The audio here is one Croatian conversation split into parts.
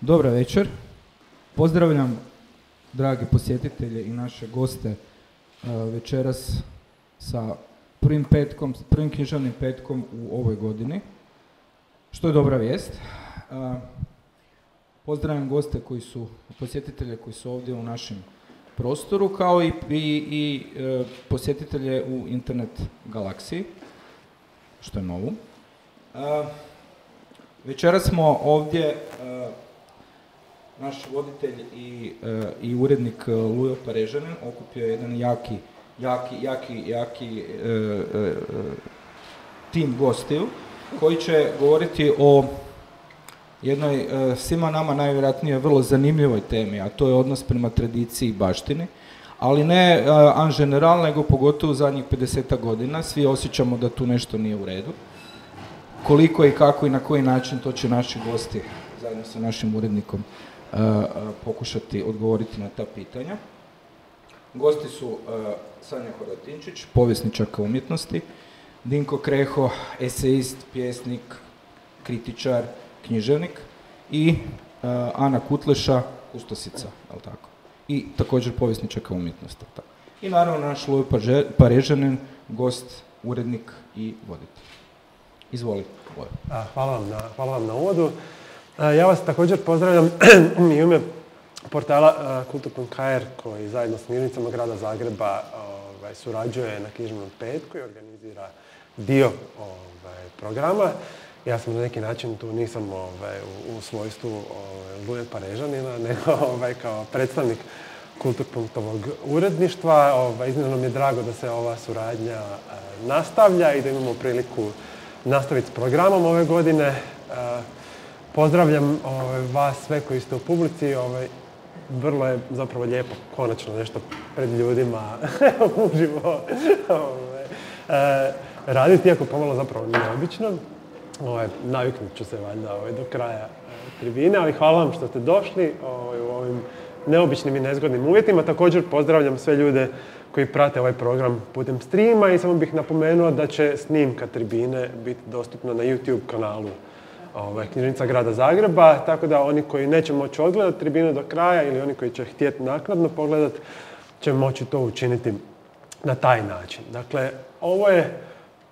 Dobar večer. Pozdravljam dragi posjetitelje i naše goste večeras sa prvim književnim petkom u ovoj godini, što je dobra vijest. Pozdravljam goste posjetitelje koji su ovdje u našem prostoru, kao i posjetitelje u internet galaksiji, što je novo. Večeras smo ovdje, naš voditelj i urednik Lujo Parežanin okupio jedan jaki tim gostiju koji će govoriti o jednoj svima nama najvjerojatnije vrlo zanimljivoj temi, a to je odnos prema tradiciji i baštini, ali ne en general, nego pogotovo u zadnjih 50 godina. Svi osjećamo da tu nešto nije u redu. Koliko i kako i na koji način, to će naši gosti zajedno sa našim urednikom pokušati odgovoriti na ta pitanja. Gosti su Sanja Horvatinčić, povjesničarka umjetnosti, Dinko Kreho, esejist, pjesnik, kritičar, književnik i Ana Kutleša, kustosica, jel tako? I također povjesničarka umjetnosti. Tako. I naravno naš Lujo Parežanin, gost, urednik i voditelj. Izvoli. Hvala vam na uvodu. Ja vas također pozdravljam i u ime portala Kultur.hr koji zajedno s Mirnicama grada Zagreba surađuje na književnom petku i organizira dio programa. Ja sam na neki način tu nisam u svojstvu Luje Parežanina, nego kao predstavnik Kultur.ovog uredništva. Iznimno mi je drago da se ova suradnja nastavlja i da imamo priliku nastaviti s programom ove godine. Pozdravljam vas sve koji ste u publici. Vrlo je zapravo lijepo konačno nešto pred ljudima uživo raditi, iako pomalo zapravo neobično. Naviknut ću se valjda do kraja tribine, ali hvala vam što ste došli u ovim neobičnim i nezgodnim uvjetima. Također pozdravljam sve ljude koji prate ovaj program putem streama i samo bih napomenuo da će snimka tribine biti dostupna na YouTube kanalu Knjižnica grada Zagreba, tako da oni koji neće moći odgledati tribinu do kraja ili oni koji će htjeti naknadno pogledati će moći to učiniti na taj način. Dakle, ovo je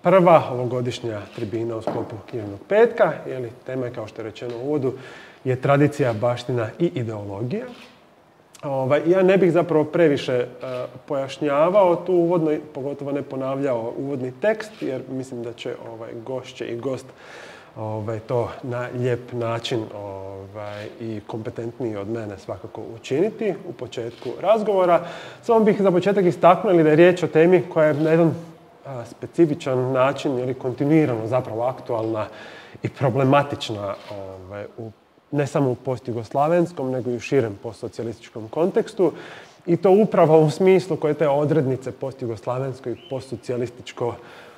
prva ovogodišnja tribina u sklopu književnog petka, tema je, kao što je rečeno u uvodu, je tradicija, baština i ideologija. Ja ne bih zapravo previše pojašnjavao tu uvodno, pogotovo ne ponavljao uvodni tekst, jer mislim da će gošće i gost to na lijep način i kompetentniji od mene svakako učiniti u početku razgovora. Samo bih za početak istaknuo da je riječ o temi koja je na jedan specifičan način ili kontinuirano zapravo aktualna i problematična ne samo u postjugoslavenskom, nego i u širem postsocijalističkom kontekstu. I to upravo u smislu koje te odrednice postjugoslavensko i postsocijalističko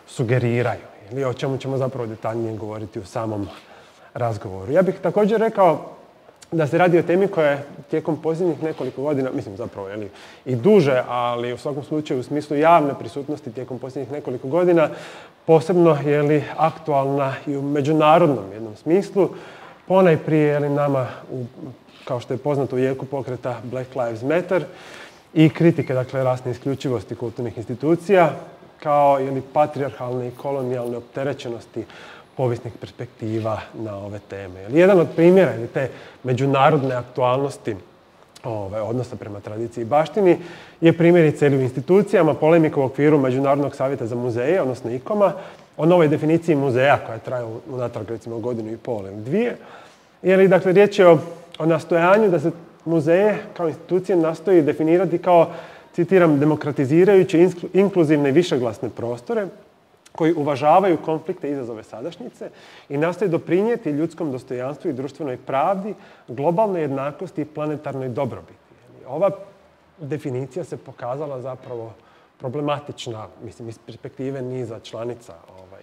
sugeriraju. Ili o čemu ćemo zapravo detaljnije govoriti u samom razgovoru. Ja bih također rekao da se radi o temi koja je tijekom posljednjih nekoliko godina, mislim zapravo i duže, ali u svakom slučaju u smislu javne prisutnosti tijekom posljednjih nekoliko godina, posebno aktualna i u međunarodnom jednom smislu. Ponajprije nama, kao što je poznato, u jeku pokreta Black Lives Matter i kritike, dakle, rasne isključivosti kulturnih institucija, kao patrijarhalne i kolonijalne opterećenosti povijesnih perspektiva na ove teme. Jedan od primjera te međunarodne aktualnosti odnosa prema tradiciji i baštini je primjerice u institucijama polemika u okviru Međunarodnog savjeta za muzeje, odnosno ICOM-a, o novoj definiciji muzeja koja traje unatrag recimo godinu i pol ili dvije. Dakle, riječ je o nastojanju da se muzeje kao institucije nastoji definirati kao, citiram, demokratizirajući inkluzivne i višeglasne prostore koji uvažavaju konflikte i izazove sadašnjice i nastoji doprinijeti ljudskom dostojanstvu i društvenoj pravdi, globalnoj jednakosti i planetarnoj dobrobiti. Ova definicija se pokazala zapravo problematična, mislim, iz perspektive niza članica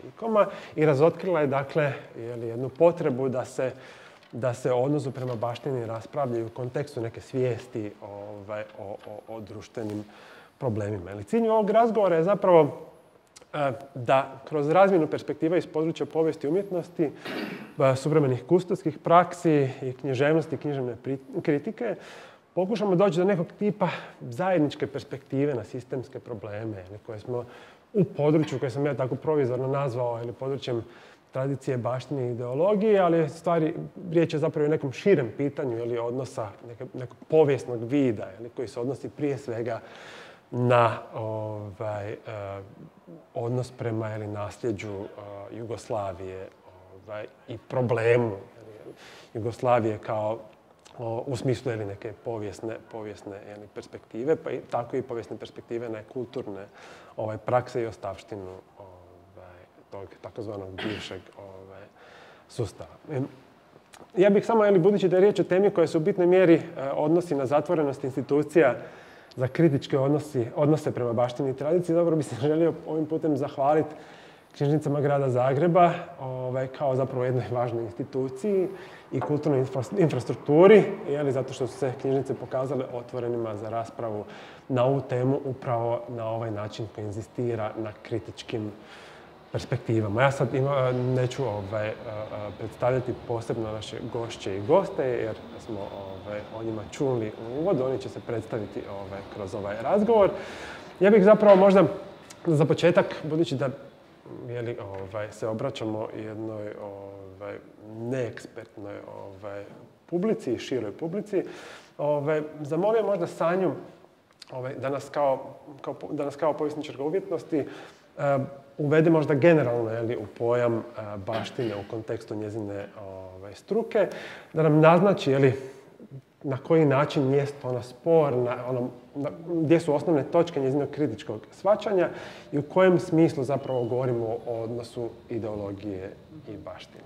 ICOM-a i razotkrila je, dakle, jednu potrebu da se o odnosu prema baštini raspravljaju u kontekstu neke svijesti o društvenim problemima. Cilj ovog razgovora je zapravo da kroz razmjenu perspektiva iz područja povijesti i umjetnosti, suvremenih kustodskih praksi i književnosti i književne kritike, pokušamo doći do nekog tipa zajedničke perspektive na sistemske probleme koje smo u području koje sam ja tako provizorno nazvao ili područjem tradicije, baštine i ideologije, ali riječ je zapravo o nekom širem pitanju ili odnosa nekog povijesnog vida koji se odnosi prije svega na odnos prema nasljeđu Jugoslavije i problemu Jugoslavije kao u smislu neke povijesne perspektive, pa tako i povijesne perspektive na kulturne prakse i ostavštinu tog takozvanog bivšeg sustava. Ja bih samo, budući da je riječ o temi koja se u bitnoj mjeri odnosi na zatvorenost institucija za kritičke odnose prema baštini i tradiciji, dobro bi se želio ovim putem zahvaliti knjižnicama grada Zagreba kao zapravo jednoj važnoj instituciji i kulturnoj infrastrukturi, zato što su se knjižnice pokazale otvorenima za raspravu na ovu temu upravo na ovaj način koji inzistira na kritičkim perspektivama. Ja sad neću predstavljati posebno naše gošće i goste, jer smo o njima čuli u uvodu, oni će se predstaviti kroz ovaj razgovor. Ja bih zapravo možda za početak, budući da se obraćamo jednoj neekspertnoj publici, široj publici, zamolio možda Sanju da nas kao povjesničarka umjetnosti uvede možda generalno u pojam baštine u kontekstu njezine struke, da nam naznači na koji način jest ona spor, gdje su osnovne točke njezinog kritičkog shvaćanja i u kojem smislu zapravo govorimo o odnosu ideologije i baštine.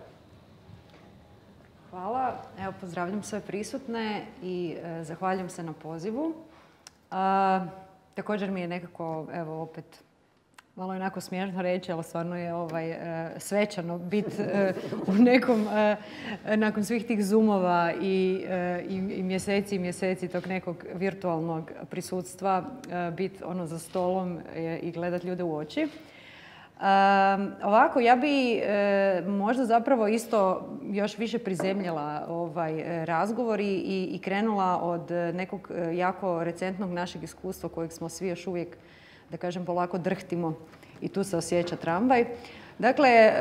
Hvala. Evo, pozdravljam sve prisutne i zahvaljujem se na pozivu. Također mi je nekako, evo opet, malo je onako smiješno reći, ali stvarno je svečano biti u nekom, nakon svih tih zoomova i mjeseci tog nekog virtualnog prisutstva, biti za stolom i gledati ljude u oči. Ovako, ja bi možda zapravo isto još više prizemljala razgovor i krenula od nekog jako recentnog našeg iskustva kojeg smo svi još uvijek, da kažem, polako drhtimo i tu se osjeća tramvaj. Dakle,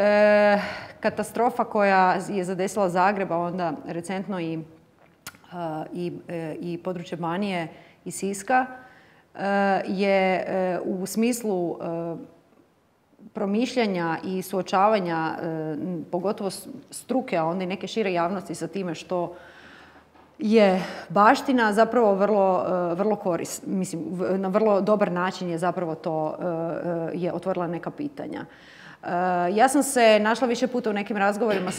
katastrofa koja je zadesila Zagreb, a onda recentno i područje Banije i Siska, je u smislu promišljanja i suočavanja, pogotovo struke, a onda i neke šire javnosti sa time što je baština zapravo vrlo korisna. Mislim, na vrlo dobar način je zapravo to je otvorila neka pitanja. Ja sam se našla više puta u nekim razgovorima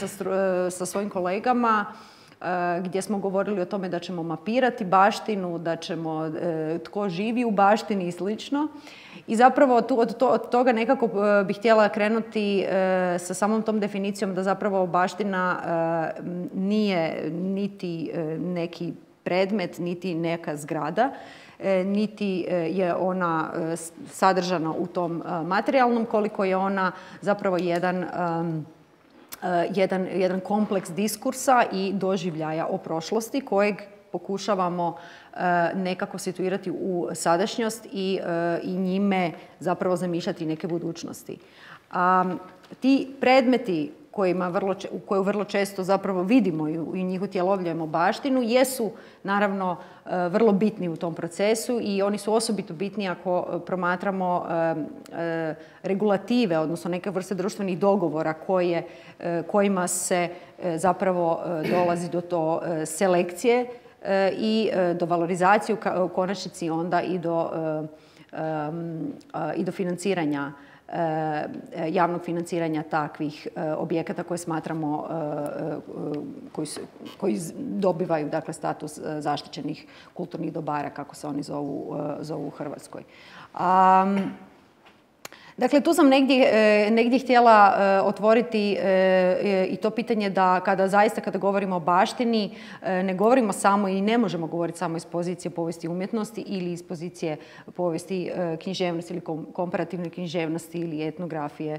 sa svojim kolegama gdje smo govorili o tome da ćemo mapirati baštinu, da ćemo tko živi u baštini i slično. I zapravo od toga nekako bih htjela krenuti sa samom tom definicijom da zapravo baština nije niti neki predmet, niti neka zgrada, niti je ona sadržana u tom materijalnom, koliko je ona zapravo jedan kompleks diskursa i doživljaja o prošlosti kojeg pokušavamo nekako situirati u sadašnjost i njime zapravo zamišljati neke budućnosti. Ti predmeti koje vrlo često zapravo vidimo i njih utjelovljujemo baštinu jesu naravno vrlo bitni u tom procesu i oni su osobito bitni ako promatramo regulative, odnosno neke vrste društvenih dogovora kojima se zapravo dolazi do to selekcije i do valorizacije, u konačnici onda i do financiranja, javnog financiranja takvih objekata koje smatramo, koji dobivaju dakle status zaštićenih kulturnih dobara, kako se oni zovu u Hrvatskoj. Dakle, tu sam negdje htjela otvoriti i to pitanje da kada govorimo o baštini, ne govorimo samo i ne možemo govoriti samo iz pozicije povijesti umjetnosti ili iz pozicije povijesti književnosti ili komparativne književnosti ili etnografije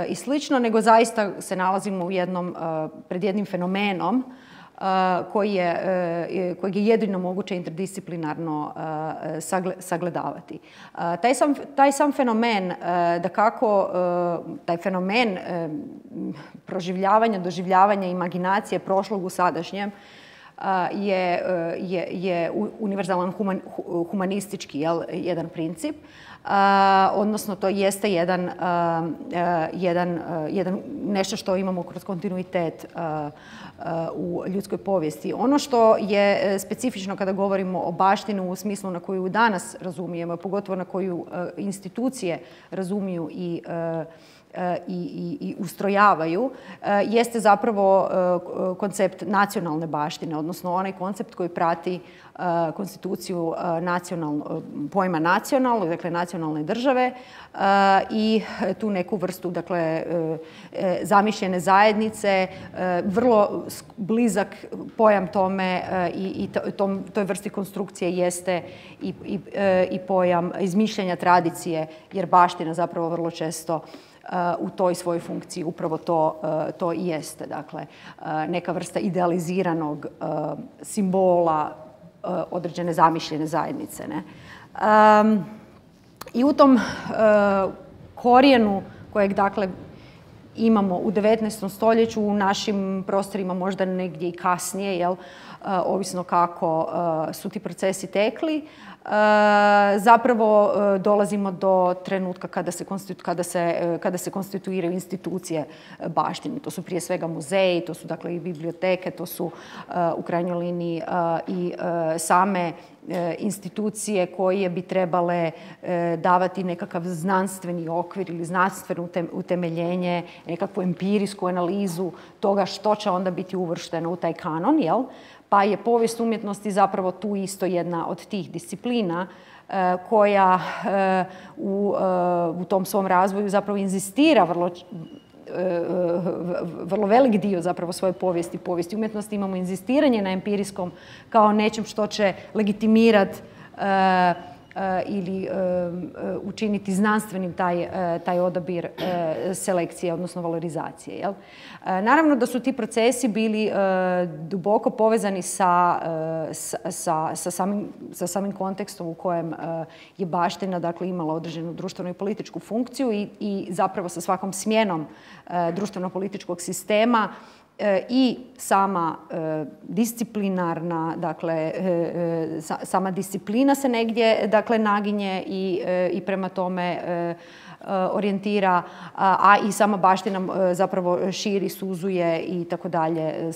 i slično, nego zaista se nalazimo pred jednim fenomenom kojeg je jedino moguće interdisciplinarno sagledavati. Taj sam fenomen, taj fenomen proživljavanja, doživljavanja, imaginacije prošlog u sadašnjem je univerzalan humanistički jedan princip, odnosno to jeste nešto što imamo kroz kontinuitet u ljudskoj povijesti. Ono što je specifično kada govorimo o baštini u smislu na koju danas razumijemo, pogotovo na koju institucije razumiju i ustrojavaju, jeste zapravo koncept nacionalne baštine, odnosno onaj koncept koji prati konstituciju pojma nacionalno, dakle nacionalne države i tu neku vrstu, dakle, zamišljene zajednice, vrlo blizak pojam tome i toj vrsti konstrukcije jeste i pojam izmišljanja tradicije, jer baština zapravo vrlo često u toj svojoj funkciji upravo to i jeste. Dakle, neka vrsta idealiziranog simbola određene zamišljene zajednice. Ne? I u tom korijenu kojeg, dakle, imamo u 19. stoljeću, u našim prostorima možda negdje i kasnije, ovisno kako su ti procesi tekli, zapravo dolazimo do trenutka kada se konstituiraju institucije baštine. To su prije svega muzeji, to su dakle i biblioteke, to su u krajnjoj liniji i same institucije koje bi trebale davati nekakav znanstveni okvir ili znanstveno utemeljenje, nekakvu empirijsku analizu toga što će onda biti uvršteno u taj kanon, jel? Pa je povijest umjetnosti zapravo tu isto jedna od tih disciplina koja u tom svom razvoju zapravo inzistira vrlo velik dio zapravo svoje povijesti umjetnosti. Imamo inzistiranje na empirijskom kao nečem što će legitimirati ili učiniti znanstvenim taj odabir selekcije, odnosno valorizacije. Jel? Naravno da su ti procesi bili duboko povezani sa samim kontekstom u kojem je baština, dakle, imala određenu društvenu i političku funkciju i zapravo sa svakom smjenom društveno-političkog sistema i sama disciplinarna, dakle, sama disciplina se negdje, dakle, naginje i prema tome orijentira, a i sama baština zapravo širi, suzuje i tako dalje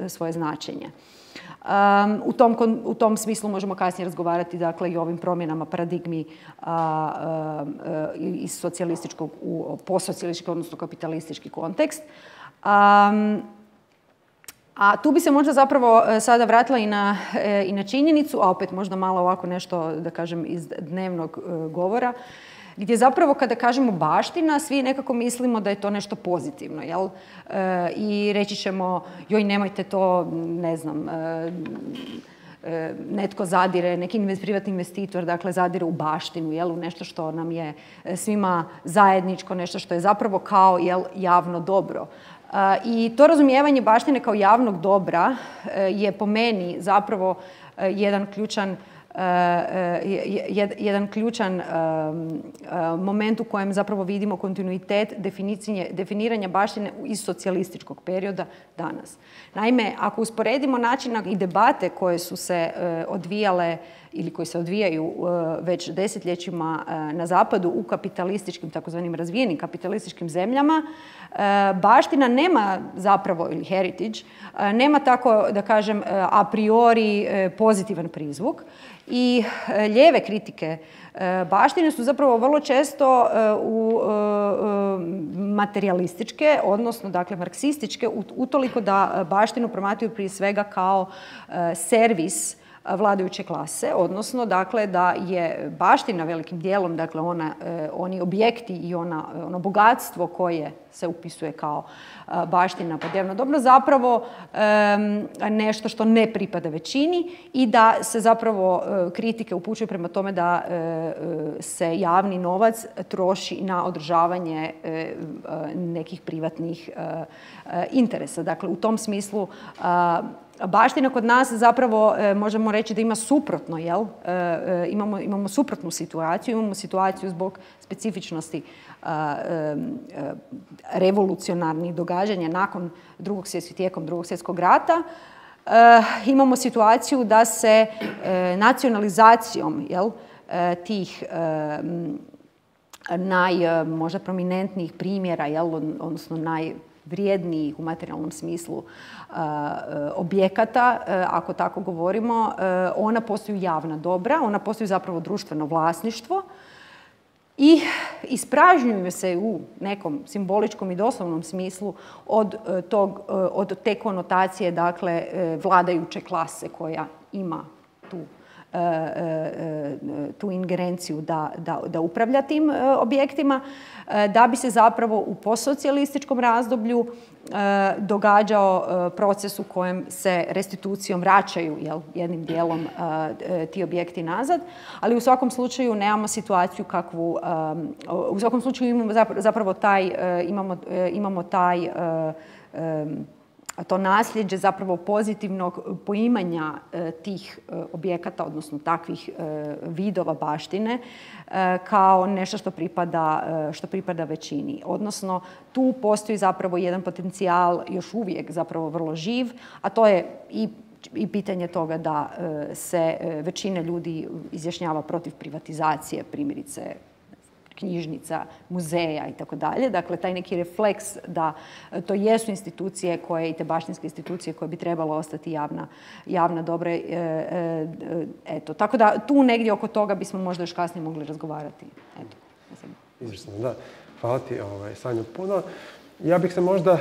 svoje značenje. U tom smislu možemo kasnije razgovarati, dakle, i o ovim promjenama paradigmi iz socijalističkog u postsocijalistički, odnosno kapitalistički kontekst. A tu bi se možda zapravo sada vratila i na činjenicu, a opet možda malo ovako nešto, da kažem, iz dnevnog govora, gdje zapravo kada kažemo baština, svi nekako mislimo da je to nešto pozitivno, jel? I reći ćemo, joj, nemojte to, ne znam, netko zadire, neki privatni investitor, dakle, zadire u baštinu, jel, u nešto što nam je svima zajedničko, nešto što je zapravo kao, jel, javno dobro. I to razumijevanje baštine kao javnog dobra je po meni zapravo jedan ključan moment u kojem zapravo vidimo kontinuitet definiranja baštine iz socijalističkog perioda danas. Naime, ako usporedimo način i debate koje su se odvijale ili koji se odvijaju već desetljećima na zapadu u kapitalističkim, takozvanim razvijenim kapitalističkim zemljama, baština nema zapravo, ili heritage, nema tako, da kažem, a priori pozitivan prizvuk i lijeve kritike baštine su zapravo vrlo često materialističke, odnosno, dakle, marksističke, utoliko da baštinu promatraju prije svega kao servis vladajuće klase, odnosno dakle da je baština velikim dijelom, dakle oni objekti i ono bogatstvo koje se upisuje kao baština pod javno dobro zapravo nešto što ne pripada većini i da se zapravo kritike upućuju prema tome da se javni novac troši na održavanje nekih privatnih interesa. Dakle, u tom smislu baština kod nas zapravo možemo reći da ima suprotno, jel? Imamo suprotnu situaciju, imamo situaciju zbog specifičnosti revolucionarnih događanja nakon tijekom Drugog svjetskog rata. Imamo situaciju da se nacionalizacijom, jel, tih možda prominentnijih primjera, jel, odnosno najvrijednijih u materijalnom smislu objekata, ako tako govorimo, ona postaju javna dobra, ona postaju zapravo društveno vlasništvo i ispražnjuju se u nekom simboličkom i doslovnom smislu od te konotacije, dakle, vladajuće klase koja ima tu ingerenciju da upravlja tim objektima, da bi se zapravo u postsocijalističkom razdoblju događao proces u kojem se restitucijom vraćaju, jel, jednim dijelom ti objekti nazad, ali u svakom slučaju nemamo situaciju kakvu, u svakom slučaju imamo zapravo to nasljeđe zapravo pozitivnog poimanja tih objekata, odnosno takvih vidova baštine, kao nešto što pripada većini. Odnosno, tu postoji zapravo jedan potencijal još uvijek zapravo vrlo živ, a to je i pitanje toga da se većina ljudi izjašnjava protiv privatizacije, primjerice knjižnica, muzeja i tako dalje. Dakle, taj neki refleks da to jesu institucije koje, i te baštinske institucije koje bi trebalo ostati javna dobra. Eto, tako da tu negdje oko toga bismo možda još kasnije mogli razgovarati. Eto. Izvrsno, da. Hvala ti, Sanjo, puno. Ja bih se možda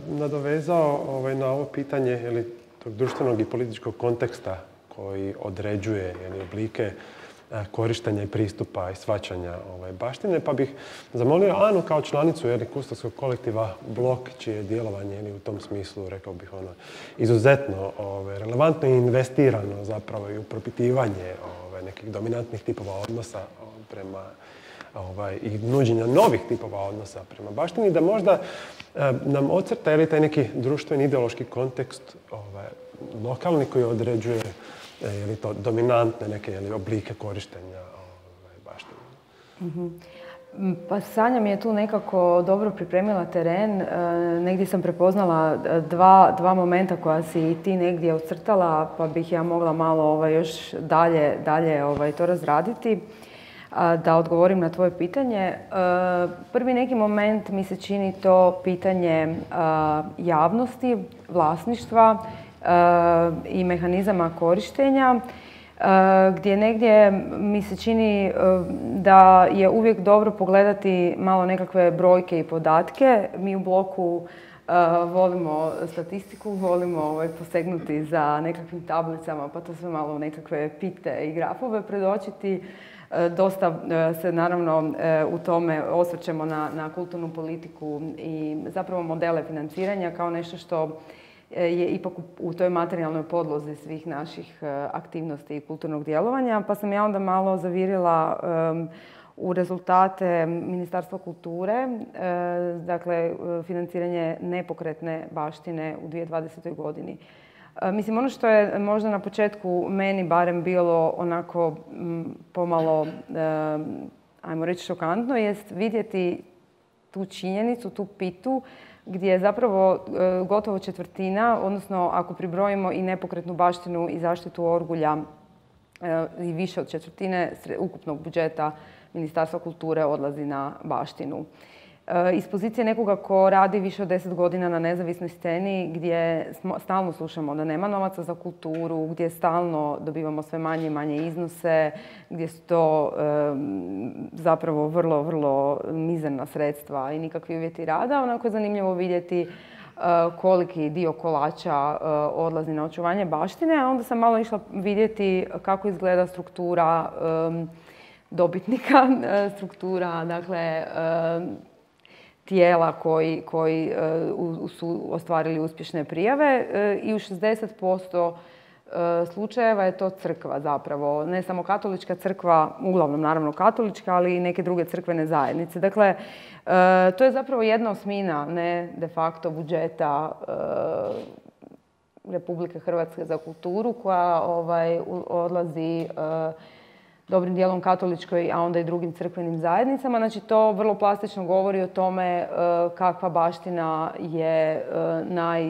nadovezao na ovo pitanje tog društvenog i političkog konteksta koji određuje oblike korištenja i pristupa i shvaćanja baštine, pa bih zamolio Anu kao članicu Kustovskog kolektiva Blok, čije djelovanje u tom smislu, rekao bih, izuzetno relevantno i investirano zapravo i u propitivanje nekih dominantnih tipova odnosa prema i nuđenja novih tipova odnosa prema baštini, da možda nam ocrta taj neki društveni ideološki kontekst lokalni koji određuje je li to dominantne neke oblike korištenja baštine? Pa Sanja mi je tu nekako dobro pripremila teren. Negdje sam prepoznala dva momenta koja si i ti negdje ocrtala, pa bih ja mogla malo još dalje to razraditi. Da odgovorim na tvoje pitanje. Prvi neki moment mi se čini to pitanje javnosti, vlasništva i mehanizama korištenja, gdje negdje mi se čini da je uvijek dobro pogledati malo nekakve brojke i podatke. Mi u Bloku volimo statistiku, volimo posegnuti za nekakvim tablicama, pa to sve malo u nekakve pite i grafove predočiti. Dosta se naravno u tome osvrćemo na kulturnu politiku i zapravo modele financiranja kao nešto što je ipak u toj materijalnoj podlozi svih naših aktivnosti i kulturnog djelovanja. Pa sam ja onda malo zavirila u rezultate Ministarstva kulture, dakle financiranje nepokretne baštine u 2020. godini. Mislim, ono što je možda na početku meni barem bilo onako pomalo, ajmo reći, šokantno, jest vidjeti tu činjenicu, tu pitu, gdje je zapravo gotovo četvrtina, odnosno ako pribrojimo i nepokretnu baštinu i zaštitu orgulja, i više od četvrtine ukupnog budžeta Ministarstva kulture odlazi na baštinu. Iz pozicije nekoga ko radi više od 10 godina na nezavisnoj sceni, gdje stalno slušamo da nema novaca za kulturu, gdje stalno dobivamo sve manje i manje iznose, gdje su to zapravo vrlo, vrlo mizerna sredstva i nikakvi uvjeti rada. Onako je zanimljivo vidjeti koliki dio kolača odlazi na očuvanje baštine, a onda sam malo išla vidjeti kako izgleda struktura dobitnika, struktura, dakle, tijela koji su ostvarili uspješne prijave i u 60% slučajeva je to crkva zapravo. Ne samo katolička crkva, uglavnom naravno katolička, ali i neke druge crkvene zajednice. Dakle, to je zapravo 1/8, ne de facto budžeta Republike Hrvatske za kulturu koja odlazi dobrim dijelom katoličkoj, a onda i drugim crkvenim zajednicama. Znači, to vrlo plastično govori o tome kakva baština je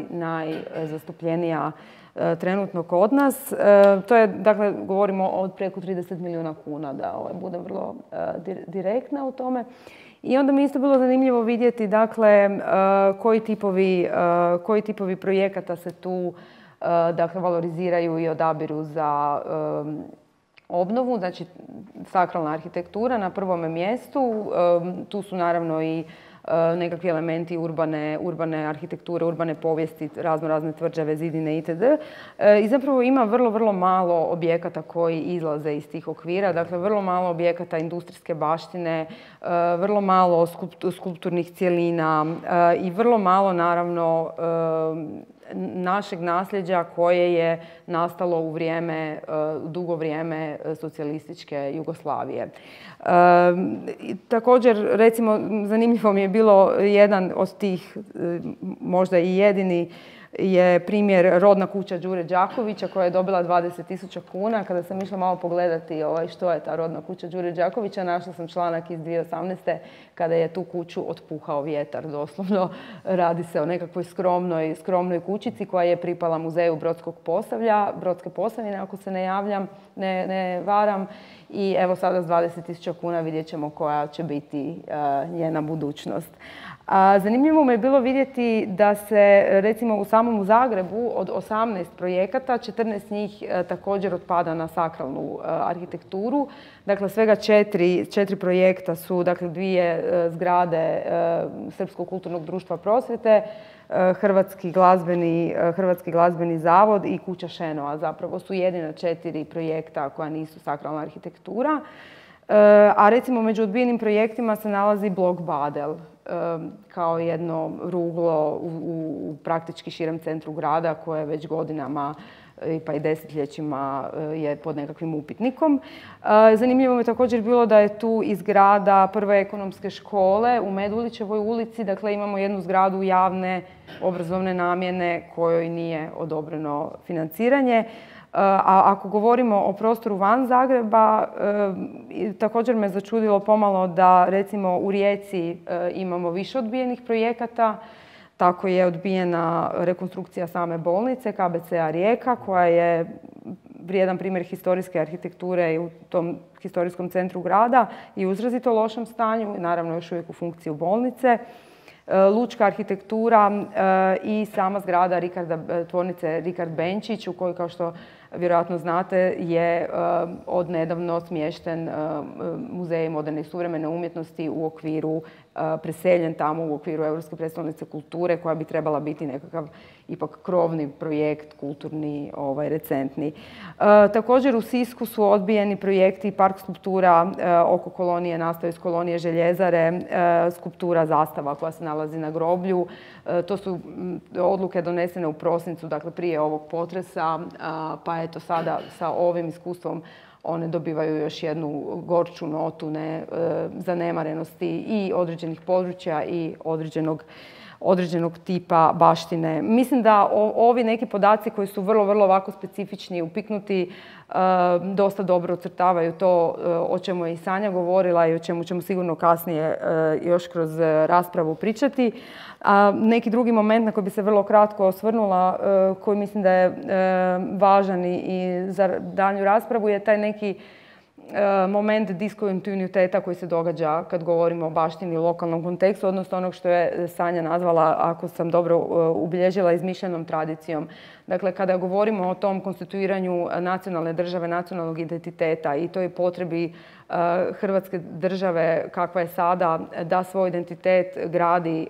najzastupljenija trenutno kod nas. To je, dakle, govorimo od preko 30 milijuna kuna, da budem vrlo direktna u tome. I onda mi isto bilo zanimljivo vidjeti, dakle, koji tipovi projekata se tu, dakle, valoriziraju i odabiru za obnovu. Znači, sakralna arhitektura na prvome mjestu. Tu su naravno i nekakvi elementi urbane arhitekture, urbane povijesti, razne tvrđave, zidine itd. I zapravo ima vrlo, vrlo malo objekata koji izlaze iz tih okvira. Dakle, vrlo malo objekata industrijske baštine, vrlo malo skulpturnih cjelina i vrlo malo, naravno, našeg nasljeđa koje je nastalo u dugo vrijeme socijalističke Jugoslavije. Također, recimo, zanimljivo mi je bilo jedan od tih, možda i jedini, je primjer rodna kuća Đure Đakovića koja je dobila 20.000 kuna. Kada sam išla malo pogledati što je ta rodna kuća Đure Đakovića, našla sam članak iz 2018. kada je tu kuću otpuhao vjetar, doslovno. Radi se o nekakvoj skromnoj kućici koja je pripala muzeju Brodske Posavine, ako se ne varam. I evo sada s 20.000 kuna vidjet ćemo koja će biti njena budućnost. Zanimljivo mi je bilo vidjeti da se, recimo, u samom Zagrebu od 18 projekata, 14 njih također otpada na sakralnu arhitekturu. Dakle, svega 4 projekta su, dakle, 2 zgrade Srpskog kulturnog društva prosvjete, Hrvatski glazbeni zavod i Kuća Šenova. Zapravo su jedina 4 projekta koja nisu sakralna arhitektura. A recimo među odbijenim projektima se nalazi blok Badel kao jedno ruglo u praktički širem centru grada koje već godinama pa i desetljećima je pod nekakvim upitnikom. Zanimljivo mi je također bilo da je tu i zgrada Prve ekonomske škole u Medulićevoj ulici. Dakle, imamo jednu zgradu javne obrazovne namjene kojoj nije odobreno financiranje. A ako govorimo o prostoru van Zagreba, također me začudilo pomalo da, recimo, u Rijeci imamo više odbijenih projekata. Tako je odbijena rekonstrukcija same bolnice KBC-a Rijeka, koja je vrijedan primjer historijske arhitekture i u tom historijskom centru grada i u izrazito lošem stanju, naravno još uvijek u funkciju bolnice. Lučka arhitektura i sama zgrada tvornice Rikard Benčić, u kojoj, kao što vjerojatno znate, je odnedavno smješten Muzej moderne i suvremene umjetnosti u okviru, preseljen tamo u okviru Europske prijestolnice kulture, koja bi trebala biti nekakav ipak krovni projekt, kulturni, recentni. Također u Sisku su odbijeni projekti Park skulptura oko kolonije, nastao iz kolonije Željezare, skulptura Zastava koja se nalazi na groblju. To su odluke donesene u prosincu, dakle prije ovog potresa, pa eto sada sa ovim iskustvom one dobivaju još jednu gorču notu zanemarenosti i određenih područja i određenog tipa baštine. Mislim da ovi neki podaci koji su vrlo, vrlo ovako specifični, upiknuti, dosta dobro ocrtavaju to o čemu je i Sanja govorila i o čemu ćemo sigurno kasnije još kroz raspravu pričati. Neki drugi moment na koji bi se vrlo kratko osvrnula, koji mislim da je važan i za daljnju raspravu, je taj neki moment diskontinuiteta koji se događa kad govorimo o baštini u lokalnom kontekstu, odnosno onog što je Sanja nazvala, ako sam dobro ubilježila, izmišljenom tradicijom. Dakle, kada govorimo o tom konstituiranju nacionalne države, nacionalnog identiteta i toj potrebi Hrvatske države kakva je sada, da svoj identitet gradi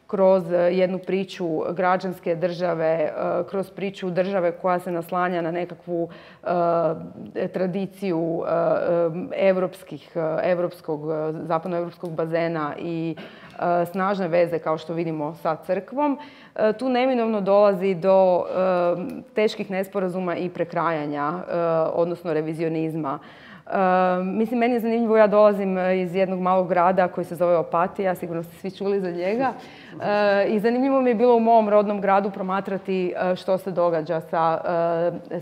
kroz jednu priču građanske države, kroz priču države koja se naslanja na nekakvu tradiciju zapadnoevropskog bazena i snažne veze, kao što vidimo sa crkvom. Tu neminovno dolazi do teških nesporazuma i prekrajanja, odnosno revizionizma. Mislim, meni je zanimljivo, ja dolazim iz jednog malog grada koji se zove Opatija, sigurno ste svi čuli za njega. I zanimljivo mi je bilo u mom rodnom gradu promatrati što se događa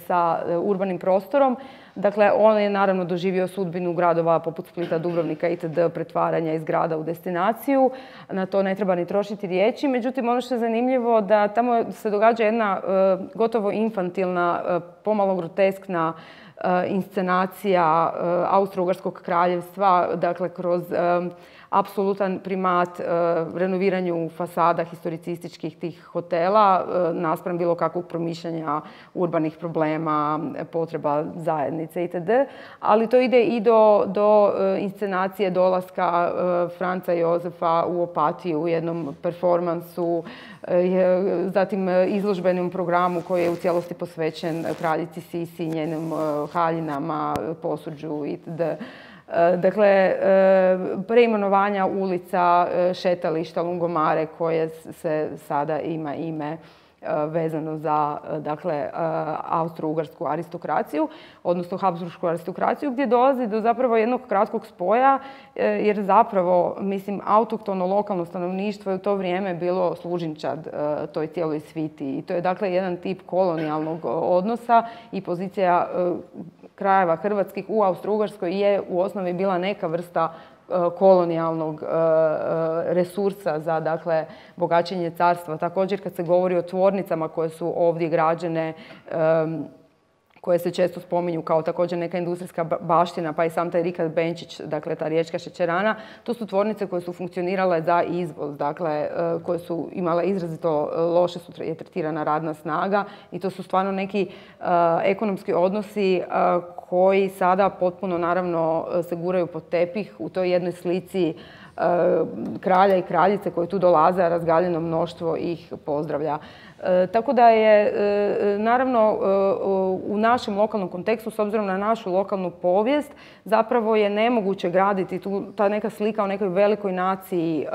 sa urbanim prostorom. Dakle, on je naravno doživio sudbinu gradova poput Splita, Dubrovnika itd. Pretvaranja iz grada u destinaciju. Na to ne treba ni trošiti riječi. Međutim, ono što je zanimljivo da tamo se događa jedna gotovo infantilna, pomalo groteskna inscenacija Austro-Ugarskog kraljevstva, dakle kroz apsolutan primat renoviranju fasada historicističkih tih hotela naspram bilo kakvog promišljanja urbanih problema, potreba zajednice itd. Ali to ide i do inscenacije dolaska Franca Jozefa u Opatiju u jednom performansu, zatim izložbenom programu koji je u cijelosti posvećen kraljici Sisi, njenim haljinama, posuđu itd. Dakle, preimenovanja ulica, šetališta, lungomare koje se sada ima ime vezano za austro-ugarsku aristokraciju, odnosno habsburšku aristokraciju, gdje dolazi do zapravo jednog kratkog spoja, jer zapravo, mislim, autohtono lokalno stanovništvo je u to vrijeme bilo služinčad toj cijeloj sviti. I to je dakle jedan tip kolonijalnog odnosa i pozicija krajeva hrvatskih u Austro-Ugarskoj je u osnovi bila neka vrsta kolonijalnog resursa za dakle bogaćenje carstva. Također kad se govori o tvornicama koje su ovdje građene, koje se često spominju kao također neka industrijska baština, pa i sam taj Rikard Benčić, dakle ta riječka šećerana, to su tvornice koje su funkcionirale za izvoz, dakle koje su imale izrazito loše je tretirana radna snaga i to su stvarno neki ekonomski odnosi koji sada potpuno naravno se guraju pod tepih u toj jednoj slici kralja i kraljice koji tu dolaze, a razgaljeno mnoštvo ih pozdravlja. Tako da je, naravno, u našem lokalnom kontekstu, s obzirom na našu lokalnu povijest, zapravo je nemoguće graditi ta neka slika o nekoj velikoj naciji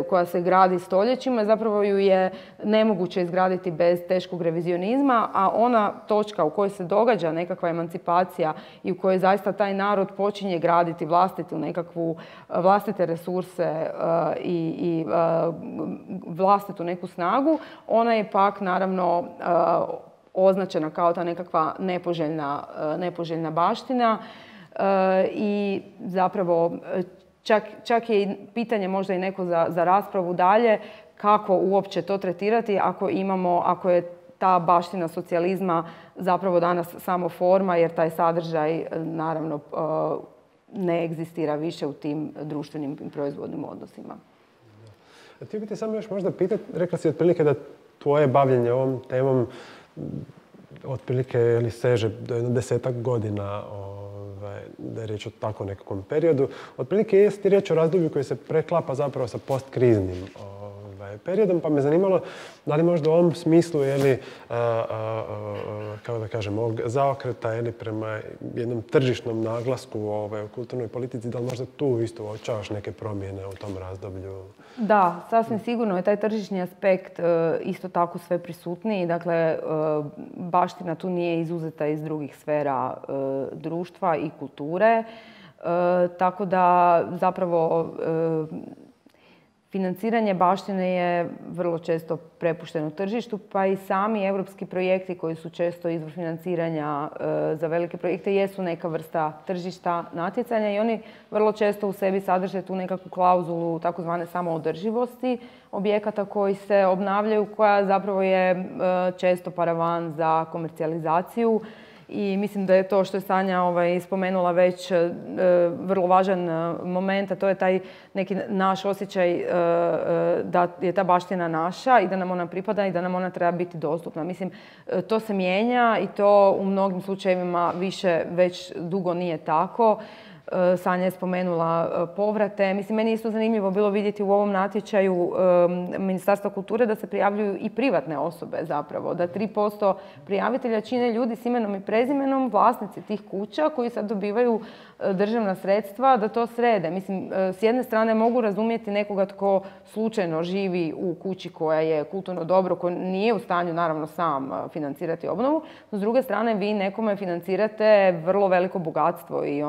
koja se gradi stoljećima, zapravo ju je nemoguće izgraditi bez teškog revizionizma, a ona točka u kojoj se događa nekakva emancipacija i u kojoj zaista taj narod počinje graditi vlastite resurse i vlastitu neku snagu, ona je pak naravno označena kao ta nekakva nepoželjna baština i zapravo čak je i pitanje možda i neko za raspravu dalje kako uopće to tretirati ako je ta baština socijalizma zapravo danas samo forma, jer taj sadržaj naravno ne egzistira više u tim društvenim i proizvodnim odnosima. Htio bih te samo još možda pitati, rekla si otprilike da tvoje bavljenje ovom temom otprilike seže do 10-ak godina, da je riječ o tako nekakvom periodu. Otprilike je riječ o razdoblju koji se preklapa zapravo sa postkriznim periodom, pa me zanimalo da li možda u ovom smislu, kako da kažem, ovog zaokreta prema jednom tržišnom naglasku u kulturnoj politici, da li možda tu isto uočavaš neke promjene u tom razdoblju? Da, sasvim sigurno je taj tržišni aspekt isto tako sve prisutniji. Dakle, baština tu nije izuzeta iz drugih sfera društva i kulture. Tako da zapravo financiranje baštine je vrlo često prepušteno tržištu, pa i sami europski projekti koji su često izvor financiranja za velike projekte jesu neka vrsta tržišta natjecanja i oni vrlo često u sebi sadrže tu nekakvu klauzulu takozvane samoodrživosti objekata koji se obnavljaju, koja zapravo je često paravan za komercijalizaciju I mislim da je to što je Sanja spomenula već vrlo važan moment, a to je taj neki naš osjećaj da je ta baština naša i da nam ona pripada i da nam ona treba biti dostupna. Mislim, to se mijenja i to u mnogim slučajevima više već dugo nije tako. Sanja je spomenula povrate. Mislim, meni je isto zanimljivo bilo vidjeti u ovom natječaju Ministarstva kulture da se prijavljuju i privatne osobe zapravo. Da 3% prijavitelja čine ljudi s imenom i prezimenom, vlasnici tih kuća koji sad dobivaju državna sredstva da to srede. Mislim, s jedne strane mogu razumjeti nekoga tko slučajno živi u kući koja je kulturno dobro, ko nije u stanju naravno sam financirati obnovu. S druge strane, vi nekome financirate vrlo veliko bogatstvo i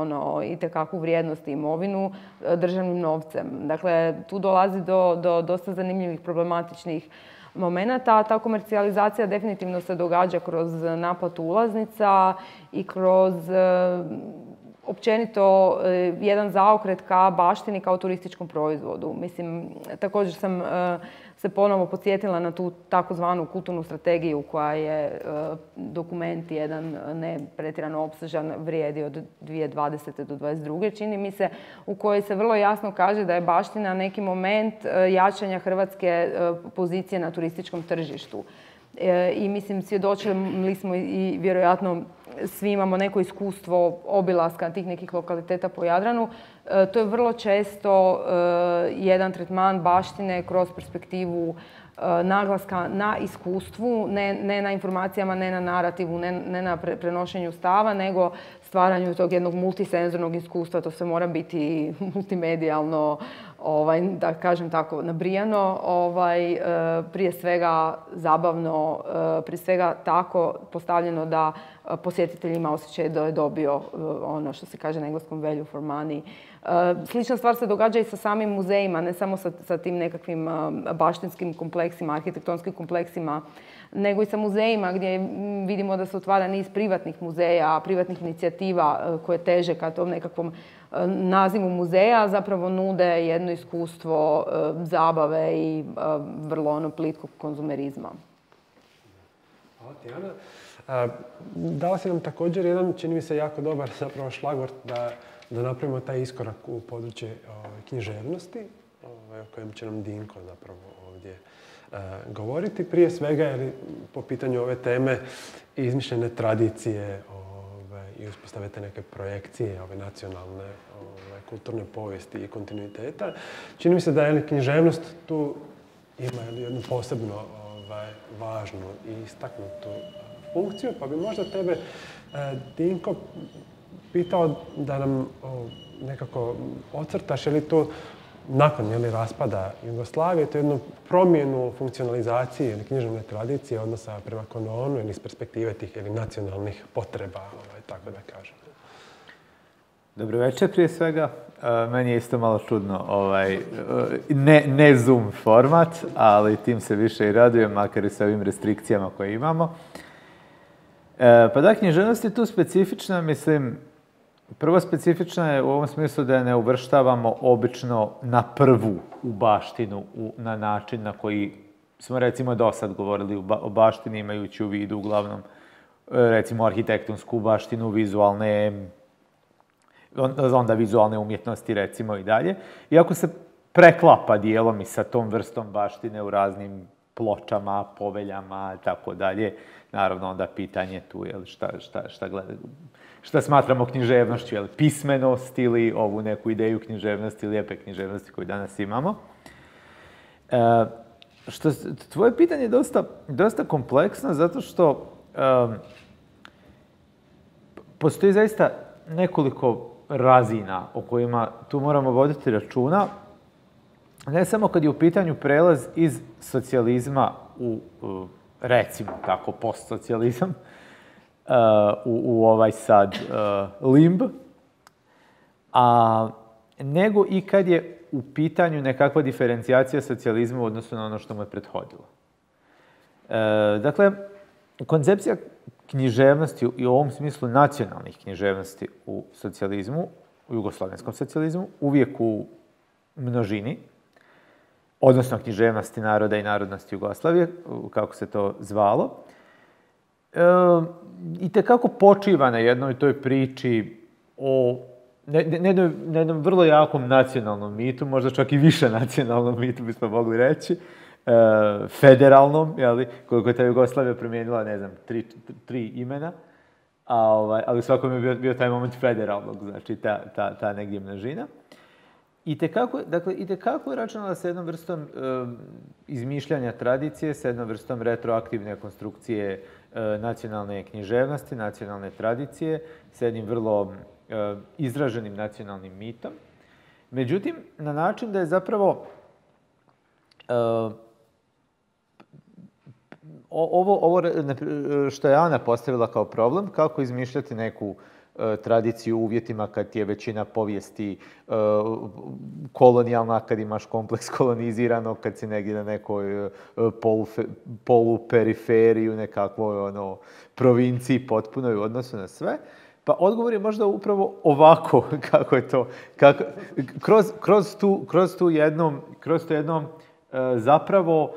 itekakvu vrijednost i imovinu državnim novcem. Dakle, tu dolazi do dosta zanimljivih problematičnih momenata, a ta komercijalizacija definitivno se događa kroz naplatu ulaznica i kroz općenito jedan zaokret ka baštini kao turističkom proizvodu. Mislim, također sam se ponovo podsjetila na tu takozvanu kulturnu strategiju koja je dokument jedan ne pretjerano opsežan, vrijedi od 2020. do 2022. čini mi se, u kojoj se vrlo jasno kaže da je baština neki moment jačanja hrvatske pozicije na turističkom tržištu. I mislim, svjedočili smo i vjerojatno svi imamo neko iskustvo obilaska tih nekih lokaliteta po Jadranu. To je vrlo često jedan tretman baštine kroz perspektivu naglaska na iskustvu, ne na informacijama, ne na narativu, ne na prenošenju stava, nego stvaranju tog jednog multisenzornog iskustva. To sve mora biti multimedijalno, da kažem tako, nabrijano, prije svega zabavno, prije svega tako postavljeno da posjetitelj ima osjećaj da je dobio ono što se kaže na engleskom value for money. Slična stvar se događa i sa samim muzejima, ne samo sa tim nekakvim baštinskim kompleksima, arhitektonskim kompleksima, nego i sa muzejima gdje vidimo da se otvara niz privatnih muzeja, privatnih inicijativa koje teže ka tom nekakvom nazivu muzeja, zapravo nude jedno iskustvo zabave i vrlo plitkog konzumerizma. Hvala ti, Ana. Dala si nam također jedan, čini mi se, jako dobar zapravo šlagvort da napravimo taj iskorak u područje književnosti, o kojem će nam Dinko zapravo ovdje govoriti. Prije svega, jer po pitanju ove teme izmišljene tradicije i uspostave te neke projekcije nacionalne kulturne povijesti i kontinuiteta. Čini mi se da je književnost tu ima jednu posebno važnu i istaknutu funkciju, pa bi možda tebe, Dinko, pitao da nam nekako ocrtaš, je li to nakon raspada Jugoslavije, to je jednu promjenu funkcionalizacije ili književne tradicije odnosa prema kanonu ili iz perspektive tih nacionalnih potreba, tako da kažem. Dobro večer prije svega. Meni je isto malo čudno ne Zoom format, ali tim se više i radujem, makar i sa ovim restrikcijama koje imamo. Pa da, književnost je tu specifična, mislim, prvo specifična je u ovom smislu da je ne uvrštavamo obično na prvu u baštinu na način na koji smo recimo do sad govorili o baštini imajući u vidu uglavnom recimo arhitektonsku baštinu, onda vizualne umjetnosti recimo i dalje. Iako se preklapa dijelom i sa tom vrstom baštine u raznim pločama, poveljama i tako dalje. Naravno onda pitanje tu je šta smatramo književnošću, pismenost ili ovu neku ideju književnosti, lijepe književnosti koju danas imamo. Tvoje pitanje je dosta kompleksno zato što postoji zaista nekoliko razina o kojima tu moramo voditi računa. Ne samo kad je u pitanju prelaz iz socijalizma u, recimo tako, postsocijalizam, u ovaj sad limb, nego i kad je u pitanju nekakva diferencijacija socijalizma u odnosu na ono što mu je prethodilo. Dakle, koncepcija književnosti i u ovom smislu nacionalnih književnosti u socijalizmu, u jugoslavenskom socijalizmu, uvijek u množini, odnosno književnosti naroda i narodnosti Jugoslavije, kako se to zvalo, itekako počiva na jednoj toj priči o na jednom vrlo jakom nacionalnom mitu, možda čak i više nacionalnom mitu bismo mogli reći, federalnom, koliko je ta Jugoslavija promijenila, ne znam, tri imena, ali u svakom je bio taj moment federalnog, znači ta negdje množina. I tekako je računala sa jednom vrstom izmišljanja tradicije, sa jednom vrstom retroaktivne konstrukcije nacionalne književnosti, nacionalne tradicije, sa jednim vrlo izraženim nacionalnim mitom. Međutim, na način da je zapravo ovo što je Ana postavila kao problem, kako izmišljati neku tradiciju u uvjetima kad ti je većina povijesti kolonijalna, kad imaš kompleks koloniziranog, kad si negdje na nekoj poluperiferiju, nekakvoj provinciji potpunoj u odnosu na sve. Pa odgovor je možda upravo ovako, kako je to, kroz tu jednom zapravo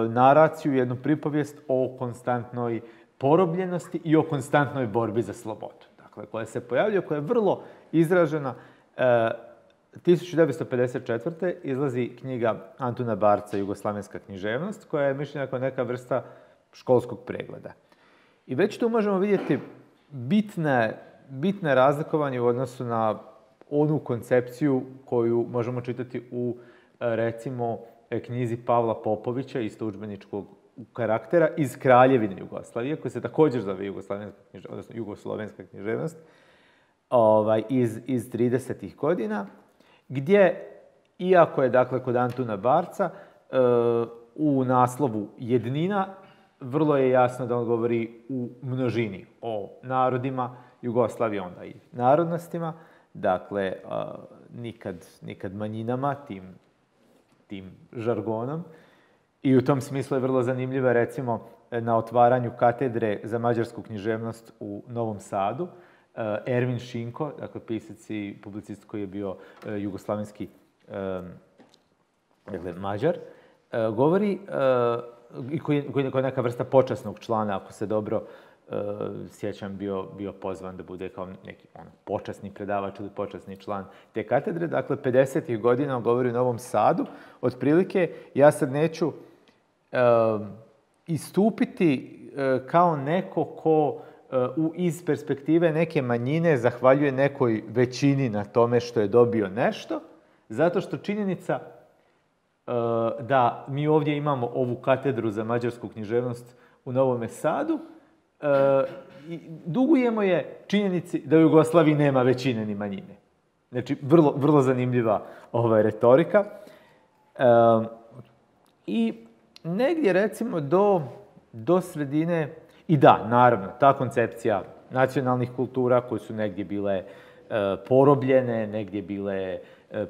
naraciju, jednu pripovijest o konstantnoj porobljenosti i o konstantnoj borbi za slobodu. Dakle, koja se pojavljuje, koja je vrlo izražena. 1954. izlazi knjiga Antuna Barca Jugoslavenska književnost, koja je mišljena kao neka vrsta školskog pregleda. I već tu možemo vidjeti bitne razlikovanje u odnosu na onu koncepciju koju možemo čitati u, recimo, knjizi Pavla Popovića, isto udžbeničkog karaktera, iz Kraljevine Jugoslavije, koja se također zove Jugoslovenska književnost, iz 30. godina, gdje, iako je, dakle, kod Antuna Barca, u naslovu jednina, vrlo je jasno da on govori u množini o narodima Jugoslavije, onda i narodnostima, dakle, nikad manjinama, tim žargonom. I u tom smislu je vrlo zanimljiva, recimo, na otvaranju katedre za mađarsku književnost u Novom Sadu, Ervin Šinko, dakle, pisac i publicist koji je bio jugoslavenski Mađar, govori, i koji je neka vrsta počasnog člana, ako se dobro sjećam, bio pozvan da bude kao neki počasni predavač ili počasni član te katedre. Dakle, 50. godina govori u Novom Sadu. Otprilike, ja sad neću istupiti kao neko ko iz perspektive neke manjine zahvaljuje nekoj većini na tome što je dobio nešto, zato što činjenica da mi ovdje imamo ovu katedru za mađarsku književnost u Novom Sadu, dugujemo je činjenici da u Jugoslaviji nema većine ni manjine. Znači, vrlo zanimljiva retorika. I negdje, recimo, do sredine, i da, naravno, ta koncepcija nacionalnih kultura koje su negdje bile porobljene, negdje bile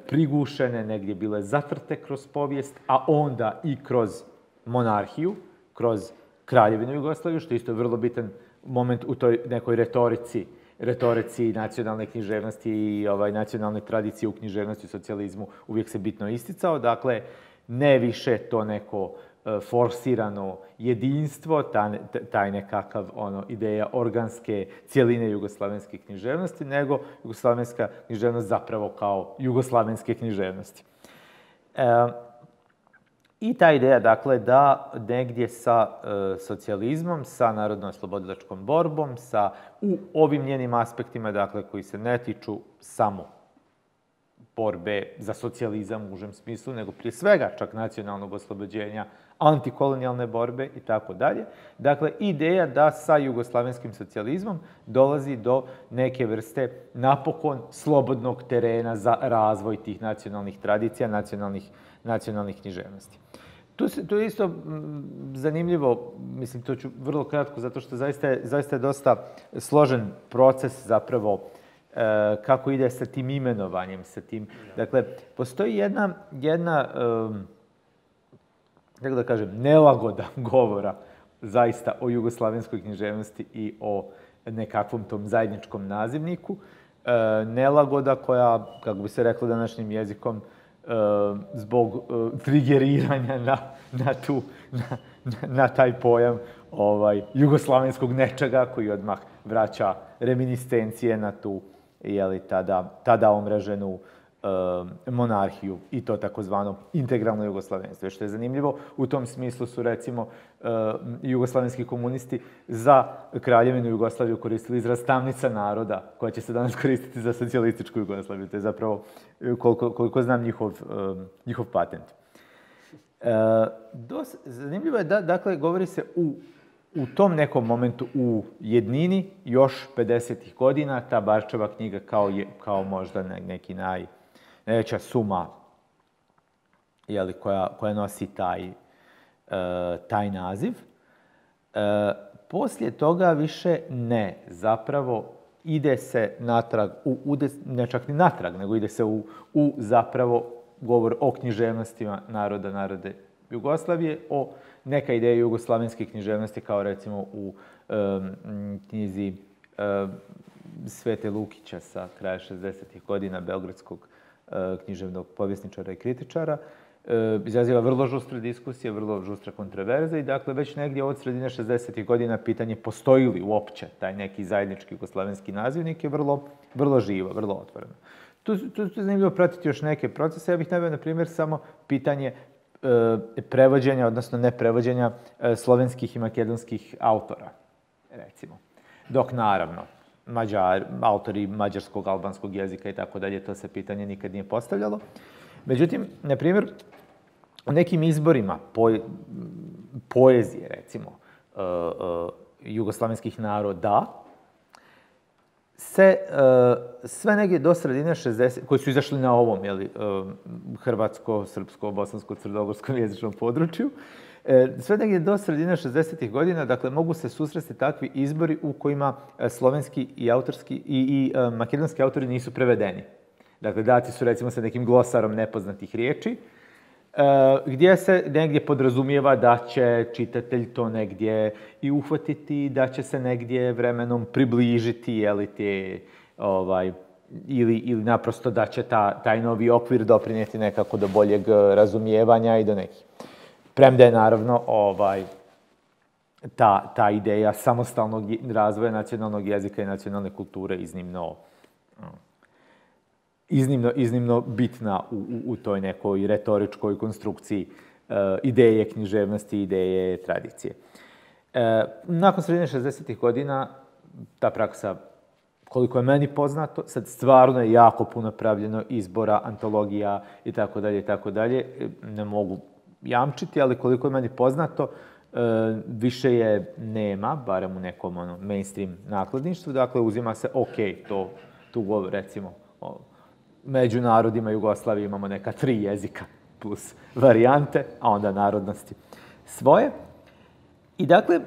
prigušene, negdje bile zatrte kroz povijest, a onda i kroz monarhiju, kroz Kraljevinu Jugoslaviju, što je isto vrlo bitan moment u toj nekoj retorici nacionalne književnosti i nacionalne tradicije u književnosti i socijalizmu uvijek se bitno isticao. Dakle, ne više to neko forsirano jedinstvo, taj nekakav ideja organske cjeline jugoslavenske književnosti, nego jugoslavenska književnost zapravo kao jugoslavenske književnosti. I ta ideja, dakle, da negdje sa socijalizmom, sa narodno-oslobodilačkom borbom, u ovim njenim aspektima, dakle, koji se ne tiču samo borbe za socijalizam u užem smislu, nego prije svega čak nacionalnog oslobođenja, antikolonijalne borbe i tako dalje. Dakle, ideja da sa jugoslavenskim socijalizmom dolazi do neke vrste napokon slobodnog terena za razvoj tih nacionalnih tradicija, nacionalnih književnosti. Tu je isto zanimljivo, mislim, to ću vrlo kratko, zato što zaista je dosta složen proces zapravo kako ide sa tim imenovanjem, sa tim. Dakle, postoji jedna kako da kažem, nelagoda govora zaista o jugoslavenskoj književnosti i o nekakvom tom zajedničkom nazivniku. Nelagoda koja, kako bi se reklo današnjim jezikom, zbog trigeriranja na taj pojam jugoslavenskog nečega koji odmah vraća reminiscencije na tu tada omreženu monarhiju i to takozvano integralno jugoslavenstvo. Što je zanimljivo, u tom smislu su recimo jugoslavenski komunisti za Kraljevinu Jugoslaviju koristili izraz tamnica naroda, koja će se danas koristiti za socijalističku Jugoslaviju. To je zapravo, koliko znam, njihov patent. Zanimljivo je da, dakle, govori se u tom nekom momentu u jednini, još 50. godina, ta Barčeva knjiga kao možda neki najveća suma koja nosi taj naziv. Poslije toga više ne. Zapravo ide se natrag, ne čak ni natrag, nego ide se u zapravo govor o književnostima narode Jugoslavije, o neka ideja jugoslavenske književnosti, kao recimo u knjizi Svete Lukića sa kraja 60. godina, beogradskog književnog povjesničara i kritičara, izaziva vrlo žustre diskusije, vrlo žustre kontroverze i dakle već negdje od sredine 60. godina pitanje postoji li uopće taj neki zajednički jugoslavenski nazivnik je vrlo živo, vrlo otvoreno. Tu je zanimljivo pratiti još neke procese. Ja bih naveo, na primjer, samo pitanje prevođenja, odnosno neprevođenja slovenskih i makedonskih autora, recimo. Dok, naravno, autori mađarskog, albanskog jezika i tako dalje, to se pitanje nikad nije postavljalo. Međutim, na primjer, u nekim izborima poezije, recimo, jugoslavenskih naroda, se sve negdje do sredine 60, koji su izašli na ovom, hrvatsko, srpsko, bosansko, crnogorskom jezičnom području, sve negdje do sredine 60. godina, dakle, mogu se susresti takvi izbori u kojima slovenski i autorski i makedonski autori nisu prevedeni. Dakle, dati su, recimo, sa nekim glosarom nepoznatih riječi, gdje se negdje podrazumijeva da će čitatelj to negdje i uhvatiti, da će se negdje vremenom približiti, ili naprosto da će taj novi okvir doprinijeti nekako do boljeg razumijevanja i do nekih. Premda je, naravno, ta ideja samostalnog razvoja nacionalnog jezika i nacionalne kulture iznimno bitna u toj nekoj retoričkoj konstrukciji ideje književnosti, ideje tradicije. Nakon sredine 60. godina ta praksa, koliko je meni poznato, sad stvarno je jako puno pravljeno izbora, antologija i tako dalje, ne mogu jamčiti, ali koliko je meni poznato, više je nema, barem u nekom mainstream nakladništvu, dakle uzima se, tu recimo, među narodima Jugoslavije imamo neka 3 jezika plus varijante, a onda narodnosti svoje. I dakle,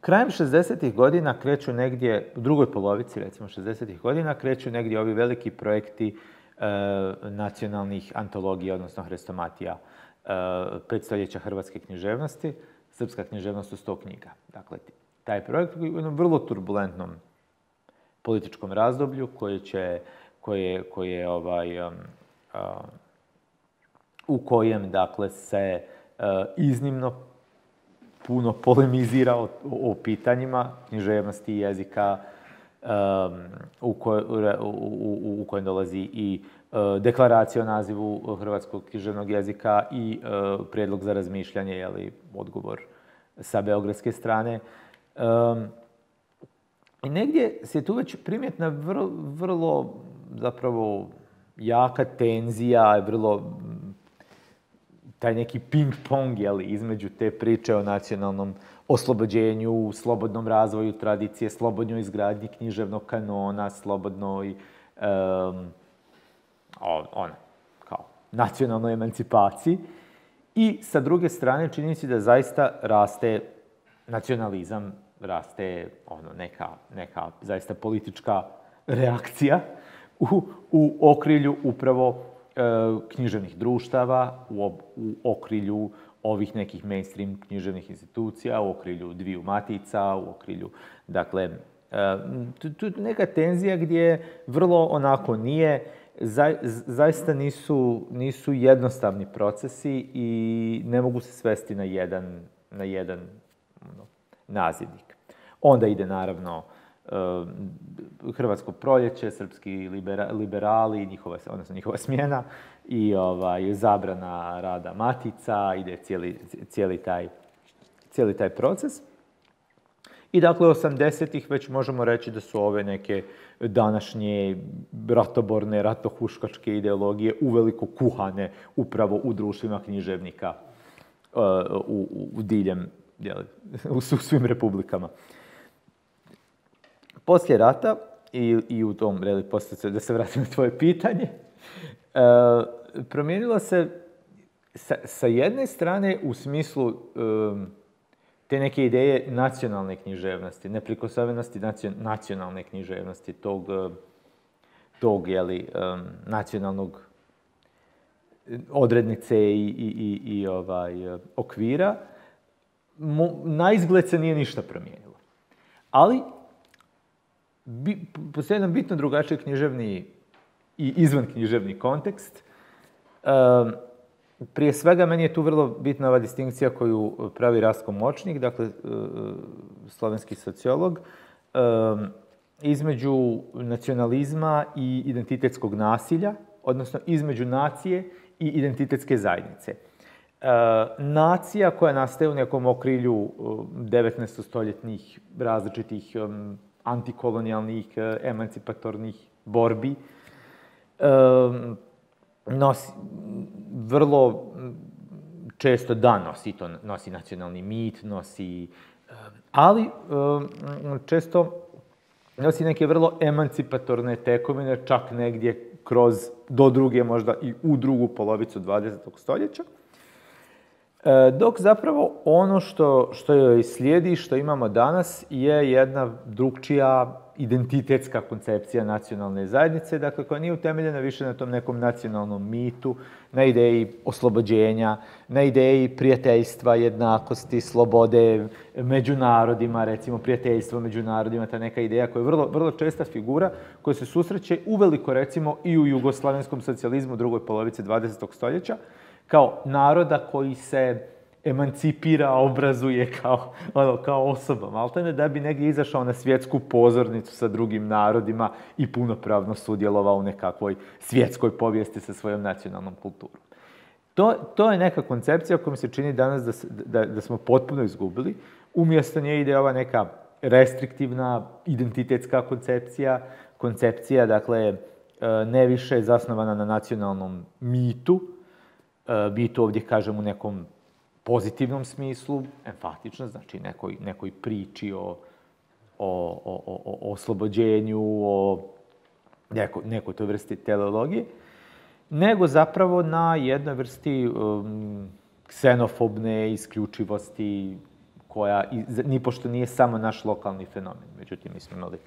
krajem 60. godina kreću negdje, u drugoj polovici, recimo 60. godina, kreću negdje ovi veliki projekti nacionalnih antologija, odnosno hrestomatija 5 stoljeća hrvatske književnosti, srpska književnost u 100 knjiga. Dakle, taj projekt u jednom vrlo turbulentnom političkom razdoblju u kojem, dakle, se iznimno puno polemizira o pitanjima književnosti i jezika, u kojem dolazi i deklaracija o nazivu hrvatskog književnog jezika i prijedlog za razmišljanje, odgovor sa beogradske strane. I negdje se tu već primjetna vrlo zapravo jaka tenzija, taj neki ping-pong između te priče o nacionalnom oslobođenju, slobodnom razvoju tradicije, slobodnoj izgradnji književnog kanona, slobodnoj nacionalnoj emancipaciji. I sa druge strane čini se da zaista raste nacionalizam, raste neka zaista politička reakcija u okrilju upravo književnih društava, u okrilju ovih nekih mainstream književnih institucija, u okrilju dviju matica, u okrilju, dakle, tu neka tenzija gdje vrlo onako nije zaista nisu jednostavni procesi i ne mogu se svesti na jedan nazivnik. Onda ide naravno Hrvatsko proljeće, srpski liberali, odnosno njihova smjena i zabrana rada matica, ide cijeli taj proces. I dakle, 80-ih već možemo reći da su ove neke današnje ratoborne, ratohuškačke ideologije uveliko kuhane upravo u društvima književnika u diljem, u svim republikama. Poslije rata i u tom, poslije da se vratim na tvoje pitanje, promijenilo se sa jedne strane u smislu te neke ideje nacionalne književnosti, neprikosnovenosti nacionalne književnosti, tog nacionalnog odrednice i okvira, na izgled se nije ništa promijenilo. Ali postoji jedan bitno drugačiji književni i izvanknjiževni kontekst. Prije svega, meni je tu vrlo bitna ova distinkcija koju pravi Rastko Močnik, dakle, slovenski sociolog, između nacionalizma i identitetskog nasilja, odnosno između nacije i identitetske zajednice. Nacija koja nastaje u nekom okrilju 19-stoljetnih različitih antikolonijalnih, emancipatornih borbi, vrlo često nosi nacionalni mit, ali često nosi neke vrlo emancipatorne tekovine, čak negdje do druge, možda i u drugu polovicu 20. stoljeća. Dok zapravo ono što joj slijedi, što imamo danas, je jedna drugčija identitetska koncepcija nacionalne zajednice, dakle, koja nije utemeljena više na tom nekom nacionalnom mitu, na ideji oslobođenja, na ideji prijateljstva, jednakosti, slobode među narodima, recimo prijateljstvo među narodima, ta neka ideja koja je vrlo česta figura, koja se susreće uveliko, recimo, i u jugoslavenskom socijalizmu u drugoj polovici 20. stoljeća, kao naroda koji se emancipira, obrazuje kao osoba, maltene, da bi negdje izašao na svjetsku pozornicu sa drugim narodima i punopravno sudjelovao u nekakvoj svjetskoj povijesti sa svojom nacionalnom kulturom. To je neka koncepcija koja mi se čini danas da smo potpuno izgubili. Umjesto nje ide ova neka restriktivna identitetska koncepcija, dakle, ne više zasnovana na nacionalnom mitu. Mitu ovdje kažem u nekom pozitivnom smislu, enfatično, znači nekoj priči o oslobođenju, o nekoj toj vrsti teleologije, nego zapravo na jednoj vrsti ksenofobne isključivosti koja nipošto nije samo naš lokalni fenomen. Međutim, mi smo imali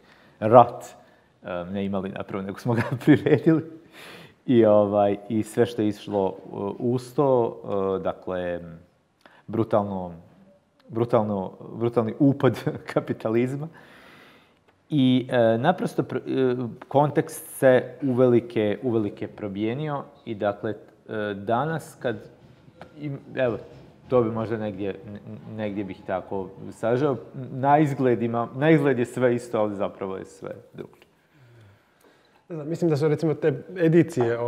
rat, ne imali napravo, nego smo ga priredili. I sve što je išlo uz to, dakle, brutalni upad kapitalizma. I naprosto kontekst se uvelike promijenio i dakle danas kad, evo, to bi možda negdje bih tako sažao, na izgled je sve isto, ali zapravo je sve drugčije. Mislim da su recimo te edicije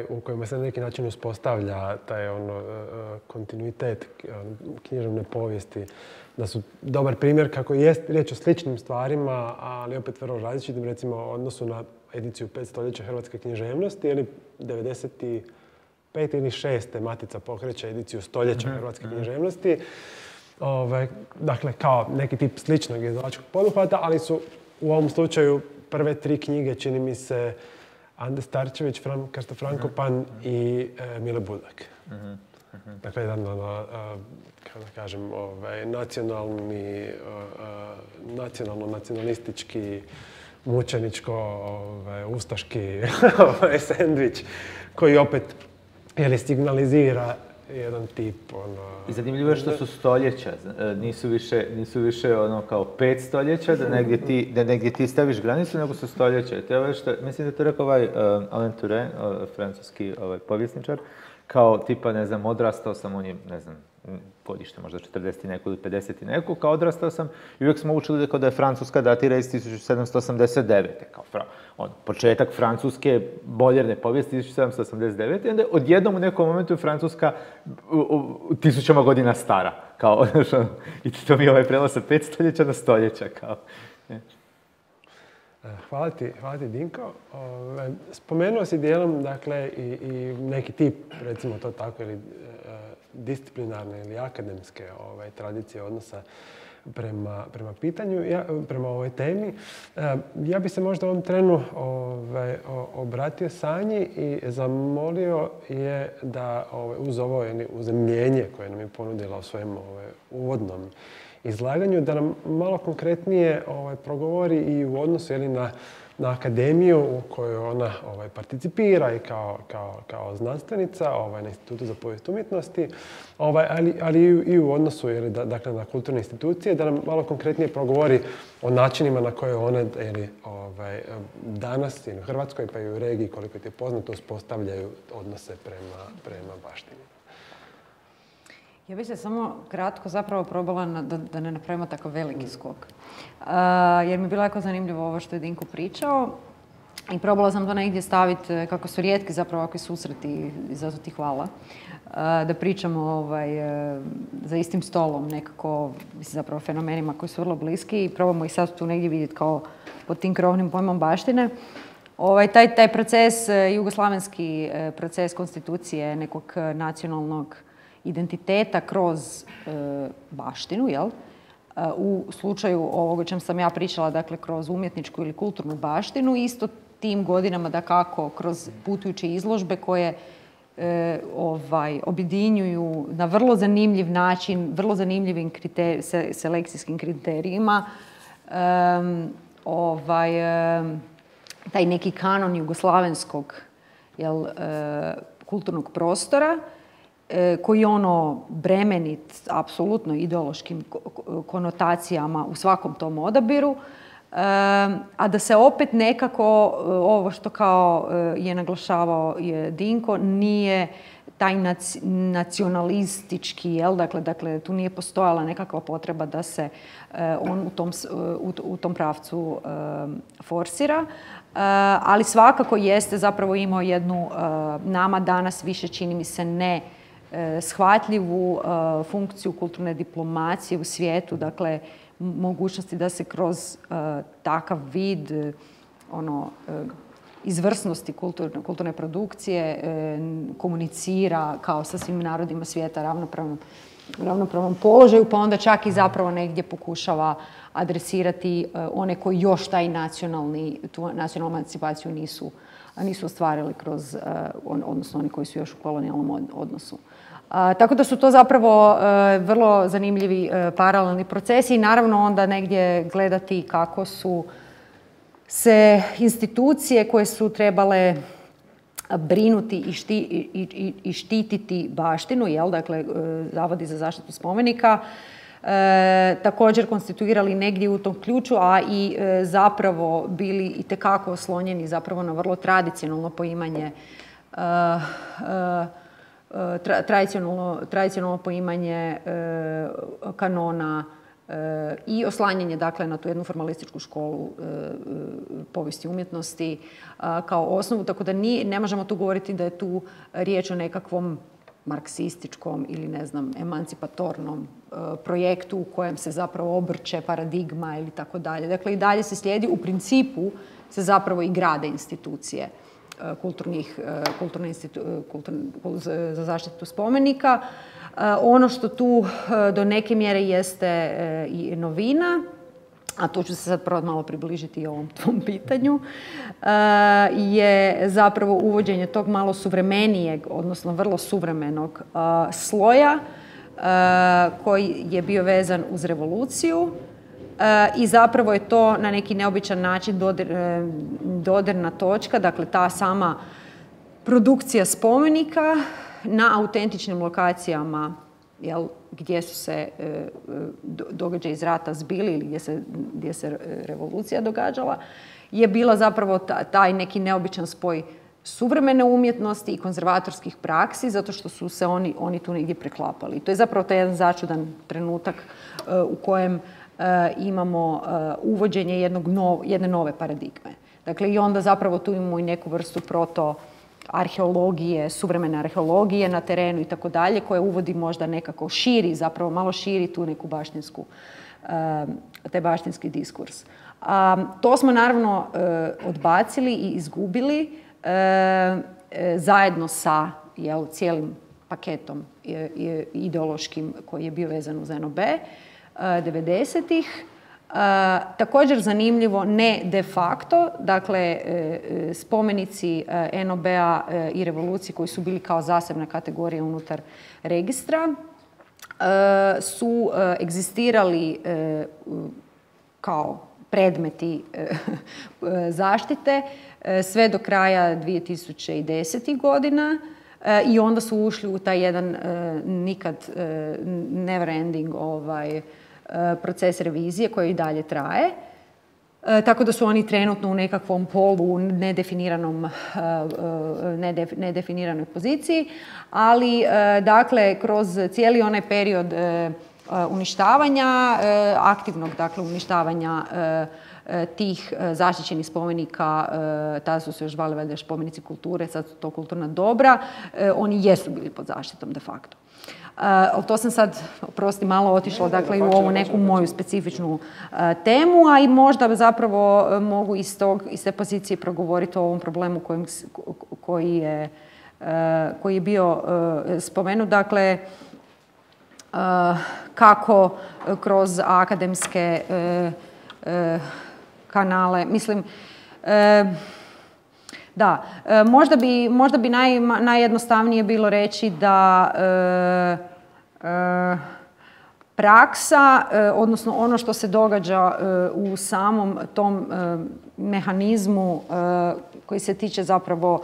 u kojima se na neki način uspostavlja taj kontinuitet književne povijesti, da su dobar primjer kako jest riječ o sličnim stvarima, ali opet vrlo različitim, recimo u odnosu na ediciju 5 stoljeća hrvatske književnosti, ili 95. ili 6. Matica pokreće ediciju stoljeća hrvatske književnosti. Dakle, kao neki tip sličnog izdavačkog poduhvata, ali su u ovom slučaju prve 3 knjige, čini mi se, Ande Starčević, Krsto Frankopan i Mile Budak. Dakle, jedan, kako da kažem, nacionalistički, mučeničko, ustaški sendvič, koji opet signalizira jedan tip. I zanimljivo je što su stoljeća, nisu više ono kao 5 stoljeća, da negdje ti staviš granicu, nego su stoljeća. Mislim da je to rekao Alain Touraine, francuski povjesničar, kao tipa, ne znam, odrastao sam, on je, ne znam, godište, možda 40 i neku ili 50 i neku, kao odrastao sam i uvijek smo učili da je Francuska datira iz 1789. Kao početak francuske boljerne povijesti 1789. I onda odjednom u nekom momentu je Francuska tisućama godina stara. Kao, i to mi je prelaz sa 5 stoljeća na stoljeća. Kao. Hvala ti, Dinko. Spomenuo si dijelom, dakle, i neki tip, recimo to tako, ili disciplinarne ili akademske tradicije odnosa prema pitanju, prema ovoj temi. Ja bi se možda u ovom trenu obratio Sanji i zamolio je da uz ovo uzemljenje koje nam je ponudila u svojem uvodnom izlaganju, da nam malo konkretnije progovori i u odnosu na akademiju u kojoj ona participira i kao znanstvenica na Institutu za povijest umjetnosti, ali i u odnosu dakle, na kulturne institucije, da nam malo konkretnije progovori o načinima na koje one danas i u Hrvatskoj pa i u regiji, koliko ti je poznato, uspostavljaju odnose prema baštini. Ja bih se samo kratko zapravo probala da ne napravimo takav veliki skok. Jer mi je bilo jako zanimljivo ovo što je Dinko pričao. I probala sam to negdje staviti, kako su rijetki zapravo ovakvi susreti, i zato ti hvala, da pričamo za istim stolom nekako, zapravo fenomenima koji su vrlo bliski i probamo ih sad tu negdje vidjeti kao pod tim krovnim pojmom baštine. Taj proces, jugoslavenski proces konstitucije nekog nacionalnog identiteta kroz baštinu, jel? U slučaju ovog o čem sam ja pričala, dakle kroz umjetničku ili kulturnu baštinu, isto tim godinama dakako kroz putujuće izložbe koje objedinjuju na vrlo zanimljiv način, vrlo zanimljivim selekcijskim kriterijima taj neki kanon jugoslavenskog kulturnog prostora, koji je bremenit apsolutno ideološkim konotacijama u svakom tom odabiru, a da se opet nekako, ovo što kao je naglašavao Dinko, nije taj nacionalistički, dakle tu nije postojala nekakva potreba da se on u tom pravcu forsira, ali svakako jeste zapravo imao jednu nama danas više čini mi se ne shvatljivu funkciju kulturne diplomacije u svijetu, dakle mogućnosti da se kroz takav vid izvrsnosti kulturne produkcije komunicira kao sa svim narodima svijeta ravnopravnom položaju, pa onda čak i zapravo negdje pokušava adresirati one koji još taj tu nacionalnu emancipaciju nisu ostvarili kroz, odnosno oni koji su još u kolonijalnom odnosu. Tako da su to zapravo vrlo zanimljivi paralelni procesi i naravno onda negdje gledati kako su se institucije koje su trebale brinuti i štititi baštinu, dakle Zavodi za zaštitu spomenika, također konstituirali negdje u tom ključu, a i zapravo bili itekako oslonjeni zapravo na vrlo tradicionalno poimanje tradicionalno poimanje kanona i oslanjanje dakle na tu jednu formalističku školu povijesti umjetnosti kao osnovu, tako da ne možemo tu govoriti da je tu riječ o nekakvom marksističkom ili ne znam emancipatornom projektu u kojem se zapravo obrće paradigma ili tako dalje. Dakle i dalje se slijedi, u principu se zapravo i grade institucije za zaštitu spomenika. Ono što tu do neke mjere jeste i novina, a to ću se sad prvo malo približiti i ovom tvom pitanju, je zapravo uvođenje tog malo suvremenijeg, odnosno vrlo suvremenog sloja koji je bio vezan uz revoluciju. I zapravo je to na neki neobičan način dodirna točka, dakle ta sama produkcija spomenika na autentičnim lokacijama, gdje su se događaji iz rata zbili ili gdje se revolucija događala, je bila zapravo taj neki neobičan spoj suvremene umjetnosti i konzervatorskih praksi, zato što su se oni tu negdje preklapali. To je zapravo taj jedan začudan trenutak u kojem imamo uvođenje jedne nove paradigme. Dakle, i onda zapravo tu imamo i neku vrstu proto-arheologije, suvremene arheologije na terenu i tako dalje, koje uvodi možda nekako zapravo malo širi tu neku taj baštinski diskurs. To smo naravno odbacili i izgubili zajedno sa cijelim paketom ideološkim koji je bio vezan uz NOB 90-ih. Također zanimljivo, ne de facto, dakle spomenici NOB-a i revolucije koji su bili kao zasebna kategorija unutar registra su egzistirali kao predmeti zaštite sve do kraja 2010. godina i onda su ušli u taj jedan nikad never ending proces revizije koji i dalje traje. Tako da su oni trenutno u nekakvom polu nedefiniranoj poziciji, ali dakle kroz cijeli onaj period uništavanja, aktivnog dakle uništavanja tih zaštićenih spomenika, tada su se još zvali valjda spomenici kulture, sad su to kulturna dobra, oni jesu bili pod zaštitom de facto. To sam sad, oprosti, malo otišla dakle, i u ovu neku moju specifičnu temu, a i možda zapravo mogu iz te pozicije progovoriti o ovom problemu koji je bio spomenut. Dakle, kako kroz akademske kanale, mislim, da, možda bi najjednostavnije bilo reći da praksa, odnosno ono što se događa u samom tom mehanizmu koji se tiče zapravo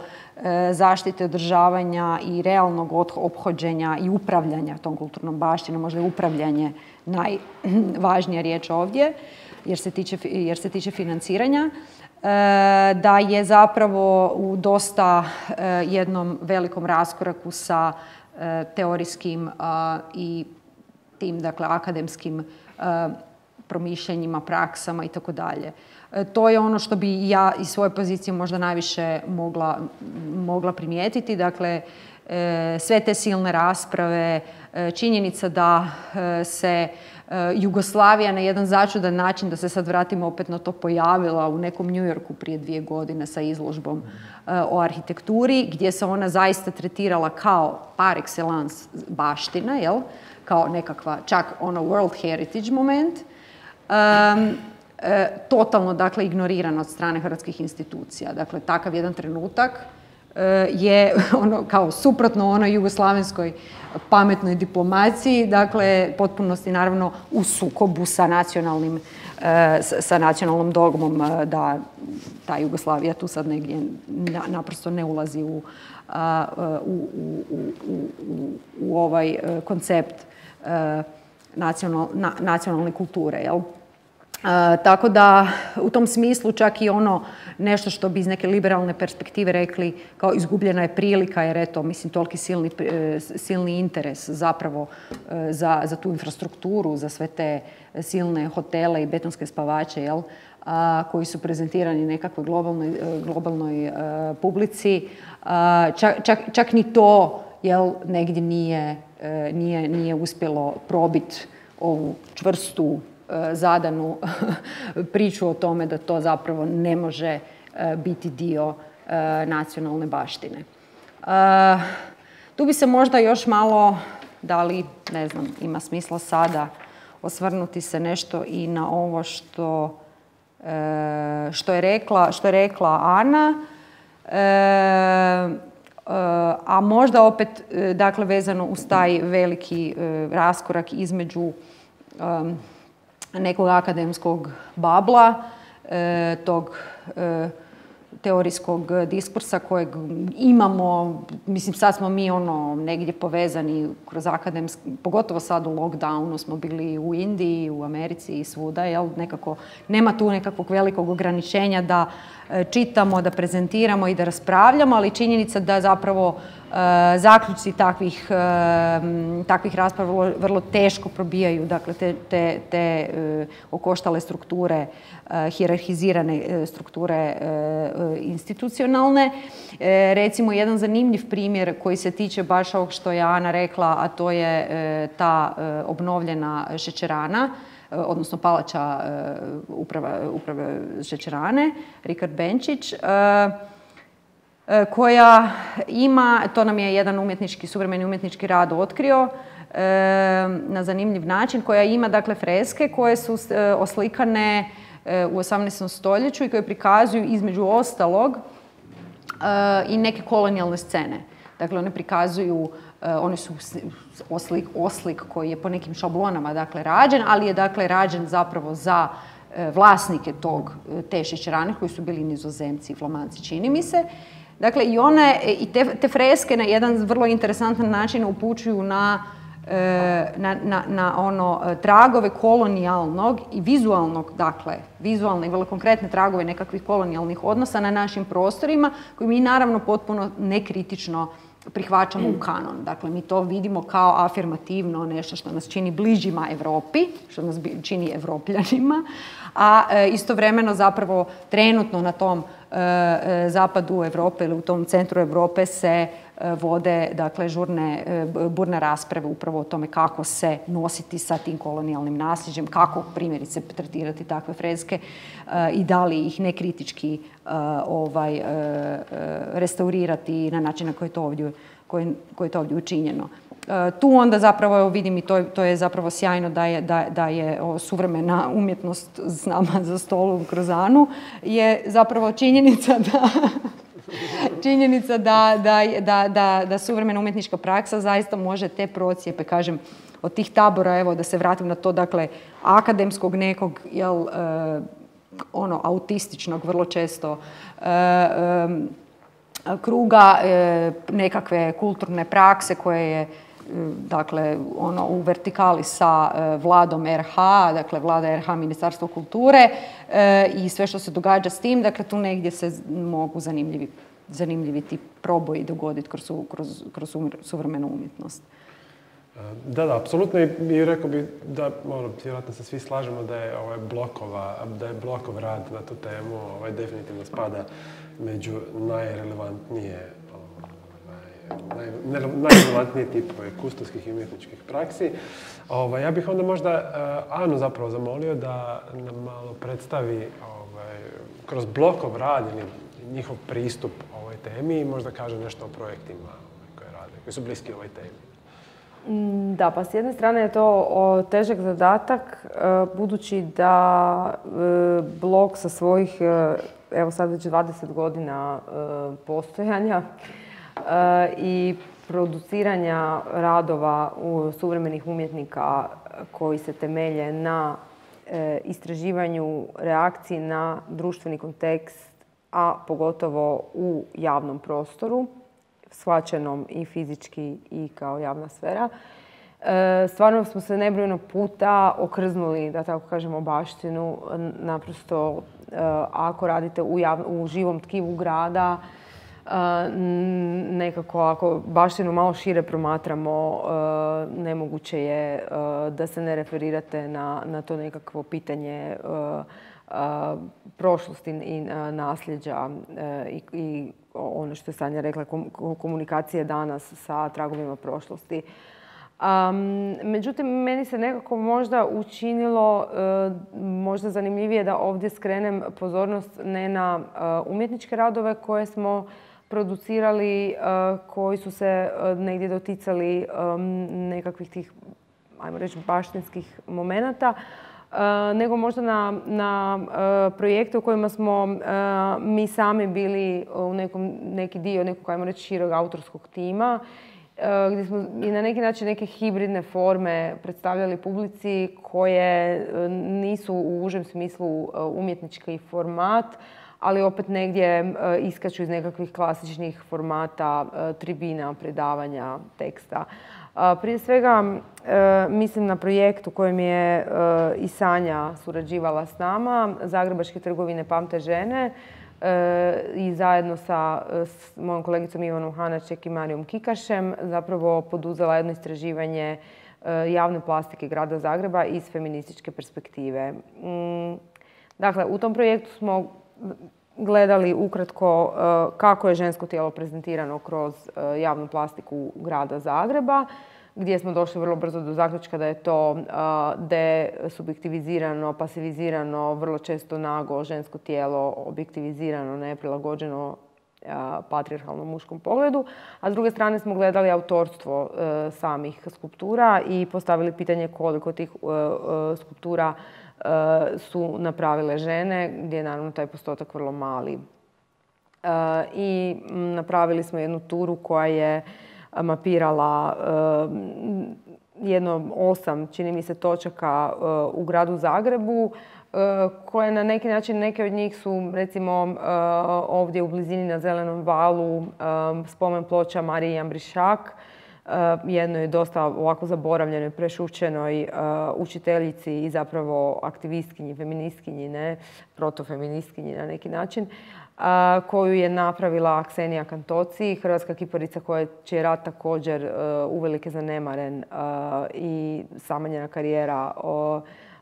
zaštite, održavanja i realnog ophođenja i upravljanja tom kulturnom baštinom, možda je upravljanje najvažnija riječ ovdje, jer se tiče financiranja, da je zapravo u dosta jednom velikom raskoraku sa teorijskim i tim, dakle, akademskim promišljanjima, praksama i tako dalje. To je ono što bi ja iz svoje pozicije možda najviše mogla primijetiti. Dakle, sve te silne rasprave, činjenica da se Jugoslavija na jedan začudan način, da se sad vratimo opet na to, pojavila u nekom New Yorku prije 2 godine sa izložbom o arhitekturi, gdje se ona zaista tretirala kao par excellence baština, jel? Kao nekakva čak World Heritage moment. Totalno, dakle, ignoriran od strane hrvatskih institucija. Dakle, takav jedan trenutak je kao suprotno onoj jugoslavenskoj pametnoj diplomaciji, dakle, potpunosti naravno u sukobu sa nacionalnom dogmom da ta Jugoslavija tu sad negdje naprosto ne ulazi u ovaj koncept nacionalne kulture, jel? Tako da u tom smislu čak i nešto što bi iz neke liberalne perspektive rekli kao izgubljena je prilika, jer eto, mislim, toliki silni interes zapravo za tu infrastrukturu, za sve te silne hotele i betonske spavače, jel, koji su prezentirani nekakvoj globalnoj publici. Čak ni to, jel, negdje nije uspjelo probiti ovu čvrstu zadanu priču o tome da to zapravo ne može biti dio nacionalne baštine. Tu bi se možda još malo, da li, ne znam, ima smisla sada osvrnuti se nešto i na ovo što je rekla Ana, a možda opet, dakle, vezano uz taj veliki raskorak između nekog akademskog babla, tog teorijskog diskursa kojeg imamo, mislim sad smo mi negdje povezani kroz pogotovo sad u lockdownu smo bili u Indiji, u Americi i svuda, jel, nekako nema tu nekakvog velikog ograničenja da čitamo, da prezentiramo i da raspravljamo, ali činjenica da zapravo zaključci takvih rasprava vrlo teško probijaju, dakle, te okoštale strukture, hijerarhizirane strukture institucionalne. Recimo, jedan zanimljiv primjer koji se tiče baš ovog što je Ana rekla, a to je ta obnovljena šećerana, odnosno palača uprave šećerane, Rikard Benčić, koja ima, to nam je jedan suvremeni umjetnički rad otkrio na zanimljiv način, koja ima dakle freske koje su oslikane u 18. stoljeću i koje prikazuju između ostalog i neke kolonijalne scene. Dakle, one prikazuju, one su oslik koji je po nekim šablonama dakle rađen, ali je dakle rađen zapravo za vlasnike te šećerane koji su bili Nizozemci i Flamanci, čini mi se. Dakle, i te freske na jedan vrlo interesantan način upućuju na tragove kolonijalnog i vizualnog, dakle, vizualne i vrlo konkretne tragove nekakvih kolonijalnih odnosa na našim prostorima, koji mi naravno potpuno nekritično prihvaćamo u kanon. Dakle, mi to vidimo kao afirmativno, nešto što nas čini bližima Europi, što nas čini Evropljanima, a istovremeno zapravo trenutno na tom zapadu Europe ili u tom centru Europe se vode, dakle, burne rasprave upravo o tome kako se nositi sa tim kolonijalnim nasljeđem, kako primjerice tretirati takve freske i da li ih nekritički restaurirati na način na koji je to ovdje učinjeno. Tu onda zapravo, evo vidim i to je zapravo sjajno da je suvremena umjetnost s nama za stolom kroz Anu, je zapravo činjenica da suvremena umjetnička praksa zaista može te procijepe, kažem, od tih tabora, evo da se vratim na to, dakle, akademskog nekog, autističnog, vrlo često, kruga nekakve kulturne prakse koje je, dakle, u vertikali sa vladom RH, dakle, vlada RH, Ministarstvo kulture i sve što se događa s tim, dakle, tu negdje se mogu zanimljivi ti proboji dogoditi kroz suvremenu umjetnost. Da, apsolutno i rekao bih da, vjerojatno se svi slažemo da je Blokov rad na tu temu definitivno spada među najrelevantnije tipove kustovskih i umjetničkih praksi. Ja bih onda možda Anu zapravo zamolio da nam malo predstavi kroz Blokov rad ili njihov pristup ovoj temi i možda kaže nešto o projektima koje rade, koji su bliski ovoj temi. Da, pa s jedne strane je to težak zadatak, budući da Blok sa svojih, evo sad već 20 godina postojanja i produciranja radova suvremenih umjetnika koji se temelje na istraživanju reakciji na društveni kontekst, a pogotovo u javnom prostoru, shvaćenom i fizički i kao javna sfera. Stvarno smo se nebrojeno puta okrznuli, da tako kažemo, baštinu. Naprosto, ako radite u živom tkivu grada, nekako ako baštinu malo šire promatramo, nemoguće je da se ne referirate na to nekakvo pitanje prošlosti i nasljeđa i ono što je Sanja rekla, komunikacije danas sa tragovima prošlosti. Međutim, meni se nekako možda učinilo možda zanimljivije da ovdje skrenem pozornost ne na umjetničke radove koje smo producirali, koji su se negdje doticali nekakvih tih, ajmo reći, baštinskih momenata, nego možda na projekte u kojima smo mi sami bili neki dio nekog, ajmo reći, širog autorskog tima, gdje smo i na neki način neke hibridne forme predstavljali publici koje nisu u užem smislu umjetnički format, ali opet negdje iskaču iz nekakvih klasičnih formata tribina, predavanja, teksta. Prije svega mislim na projekt u kojem je i Sanja surađivala s nama, Zagrebačke trgovine pamte žene, i zajedno sa mojom kolegicom Ivanom Hanaček i Marijom Kikašem zapravo poduzela jedno istraživanje javne plastike grada Zagreba iz feminističke perspektive. Dakle, u tom projektu smo gledali ukratko kako je žensko tijelo prezentirano kroz javnu plastiku grada Zagreba, gdje smo došli vrlo brzo do zaključka da je to desubjektivizirano, pasivizirano, vrlo često nago žensko tijelo, objektivizirano, neprilagođeno patrijarhalnom muškom pogledu. A s druge strane smo gledali autorstvo samih skulptura i postavili pitanje koliko tih skulptura su napravile žene, gdje je naravno taj postotak vrlo mali. I napravili smo jednu turu koja je mapirala jedno 8, čini mi se, točaka u gradu Zagrebu, koje na neki način, neke od njih su recimo ovdje u blizini na Zelenom valu spomen ploča Mariji Jambrišak, jednoj dosta ovako zaboravljenoj, prešućenoj učiteljici i zapravo aktivistkinji, feministkinji, ne, protofeministkinji na neki način, koju je napravila Aksenija Kantoci, hrvatska kiparica čiji je rad također uvelike zanemaren i sama njena karijera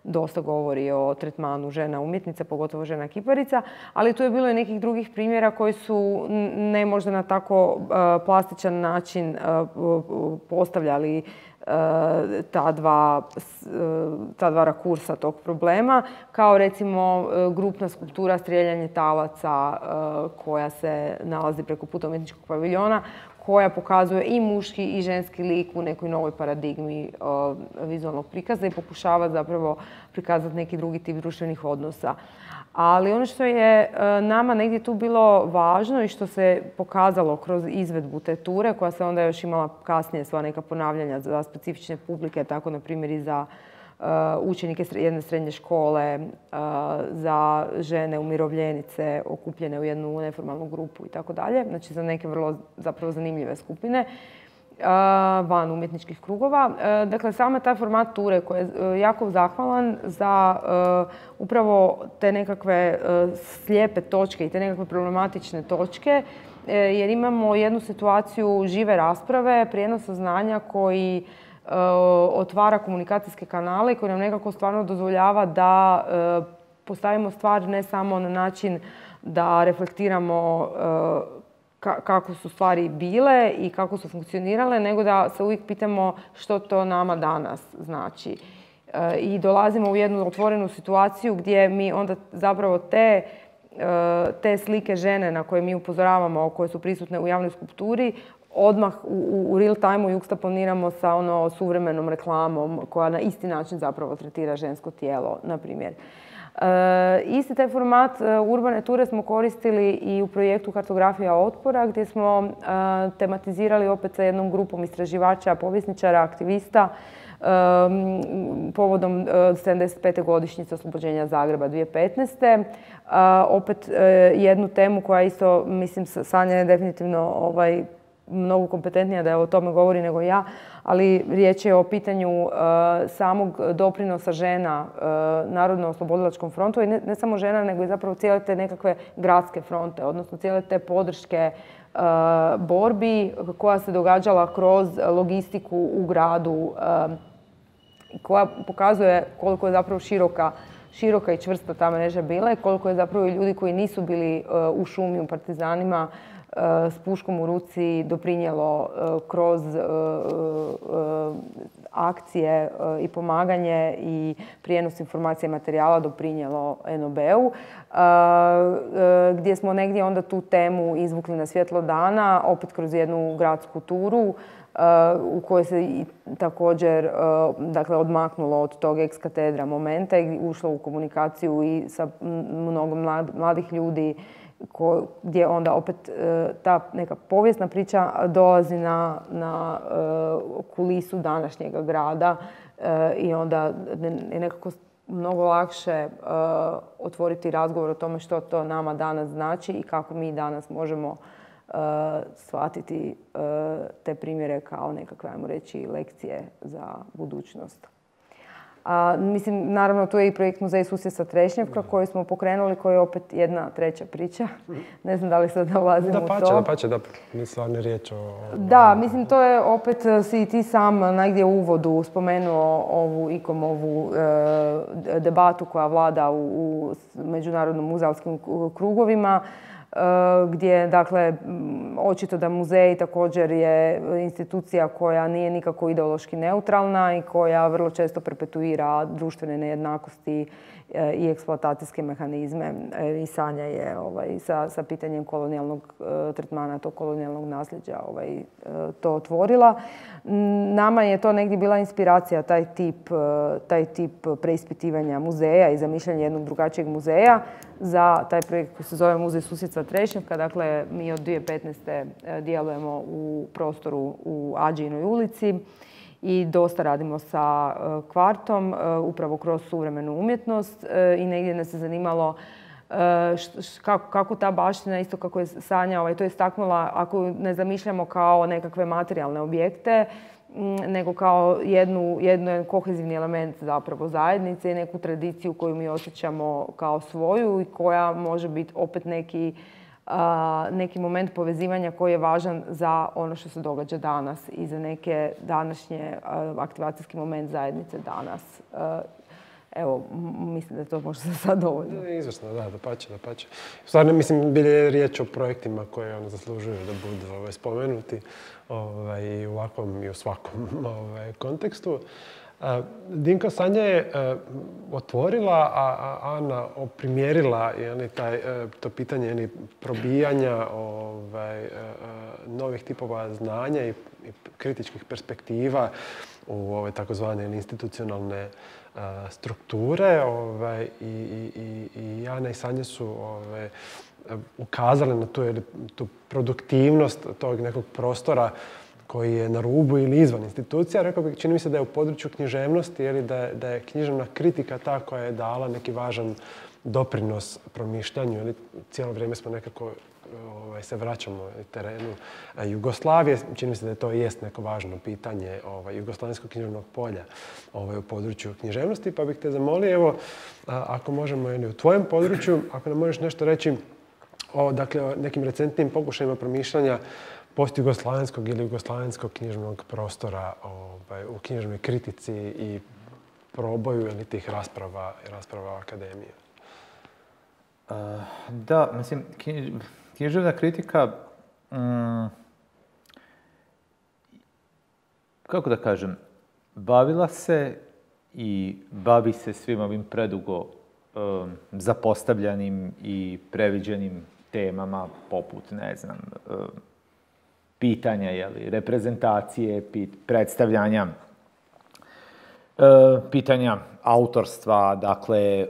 dosta govori o tretmanu žena umjetnica, pogotovo žena kiparica, ali tu je bilo i nekih drugih primjera koji su ne možda na tako plastičan način postavljali ta dva rakursa tog problema, kao recimo grupna skulptura Strijeljanje talaca koja se nalazi preko puta umjetničkog paviljona, koja pokazuje i muški i ženski lik u nekoj novoj paradigmi vizualnog prikaza i pokušava zapravo prikazati neki drugi tip društvenih odnosa. Ali ono što je nama negdje tu bilo važno i što se pokazalo kroz izvedbu te ture, koja se onda još imala kasnije sva neka ponavljanja za specifične publike, tako na primjer i za učenike jedne srednje škole, za žene umirovljenice okupljene u jednu neformalnu grupu i tako dalje. Znači za neke vrlo zapravo zanimljive skupine van umjetničkih krugova. Dakle, sama taj format ture koji je jako zahvalan za upravo te nekakve slijepe točke i te nekakve problematične točke, jer imamo jednu situaciju žive rasprave, prijenosa znanja koji otvara komunikacijske kanale i koji nam nekako stvarno dozvoljava da postavimo stvar ne samo na način da reflektiramo kako su stvari bile i kako su funkcionirale, nego da se uvijek pitamo što to nama danas znači. I dolazimo u jednu otvorenu situaciju gdje mi onda zapravo te slike žene na koje mi upozoravamo, koje su prisutne u javnoj skulpturi, odmah u real time-u juxtaponiramo sa suvremenom reklamom koja na isti način zapravo tretira žensko tijelo, na primjer. Isti taj format urbane ture smo koristili i u projektu Kartografija otpora, gdje smo tematizirali opet sa jednom grupom istraživača, povjesničara, aktivista, povodom 75. godišnjice oslobođenja Zagreba 2015. Opet jednu temu koja isto, mislim, Sanja je definitivno mnogo kompetentnija da o tome govori nego ja, ali riječ je o pitanju samog doprinosa žena Narodno-oslobodilačkom frontu i ne samo žena, nego i zapravo cijele te nekakve gradske fronte, odnosno cijele te podrške borbi koja se događala kroz logistiku u gradu, koja pokazuje koliko je zapravo široka i čvrsta ta mreža bila i koliko je zapravo i ljudi koji nisu bili u šumi, u partizanima, s puškom u ruci doprinijelo kroz akcije i pomaganje i prijenos informacija i materijala doprinijelo NOB-u, gdje smo negdje onda tu temu izvukli na svjetlo dana, opet kroz jednu gradsku turu u kojoj se također odmaknulo od tog ex katedra momenta i ušlo u komunikaciju i sa mnogo mladih ljudi, gdje onda opet ta neka povijesna priča dolazi na kulisu današnjega grada i onda je nekako mnogo lakše otvoriti razgovor o tome što to nama danas znači i kako mi danas možemo shvatiti te primjere kao nekakve, ajmo reći, lekcije za budućnost. Mislim, naravno, tu je i projekt Muzej susjedstva Trešnjevka koji smo pokrenuli, koji je opet jedna treća priča. Ne znam da li sad ulazimo u to. Dapače, mi stvarno je riječ o... Da, mislim, to je opet, si ti sam negdje u uvodu spomenuo ovu ICOM-ovu debatu koja vlada u međunarodnim muzealskim krugovima, gdje, dakle, očito da muzej također je institucija koja nije nikako ideološki neutralna i koja vrlo često perpetuira društvene nejednakosti i eksploatacijske mehanizme i Sanja je sa pitanjem kolonijalnog tretmana, tog kolonijalnog nasljeđa to otvorila. Nama je to negdje bila inspiracija, taj tip preispitivanja muzeja i zamišljanja jednog drugačijeg muzeja za taj projekt koji se zove Muzej susjedstva Trešnjevka. Dakle, mi od 2015. djelujemo u prostoru u Ađijinoj ulici i dosta radimo sa kvartom, upravo kroz suvremenu umjetnost i negdje nas je zanimalo kako ta baština, isto kako je Sanja to istaknula, ako ne zamišljamo kao nekakve materijalne objekte, nego kao jedan kohezivni element zapravo zajednice i neku tradiciju koju mi osjećamo kao svoju i koja može biti opet neki moment povezivanja koji je važan za ono što se događa danas i za neke današnje aktivacijski moment zajednice danas. Evo, mislim da je to možda sad dovoljno. Izvrsno, da, dapače. Stvarno, mislim, bilo je riječ o projektima koje zaslužuju da budu spomenuti i u ovakvom i u svakom kontekstu. Dinko, Sanja je otvorila, a Ana primjerila to pitanje probijanja novih tipova znanja i kritičkih perspektiva u ove takozvane institucionalne strukture. I Ana i Sanja su ukazali na tu produktivnost tog nekog prostora koji je na rubu ili izvan institucija. Rekao bih, čini mi se da je u području književnosti ili da je književna kritika ta koja je dala neki važan doprinos promišljanju. Cijelo vrijeme smo nekako se vraćamo terenu Jugoslavije. Čini mi se da to jest neko važno pitanje jugoslavenskog književnog polja u području književnosti. Pa bih te zamolio, evo, ako možemo u tvojem području, ako nam možeš nešto reći o nekim recentnim pokušajima promišljanja postjugoslavenskog ili jugoslavenskog književnog prostora u književnoj kritici i proboju ili tih rasprava u akademiji. Da, mislim, književna kritika, kako da kažem, bavila se i bavi se svim ovim predugo zapostavljanim i previđenim temama poput, ne znam, pitanja, reprezentacije, predstavljanja, pitanja autorstva, dakle,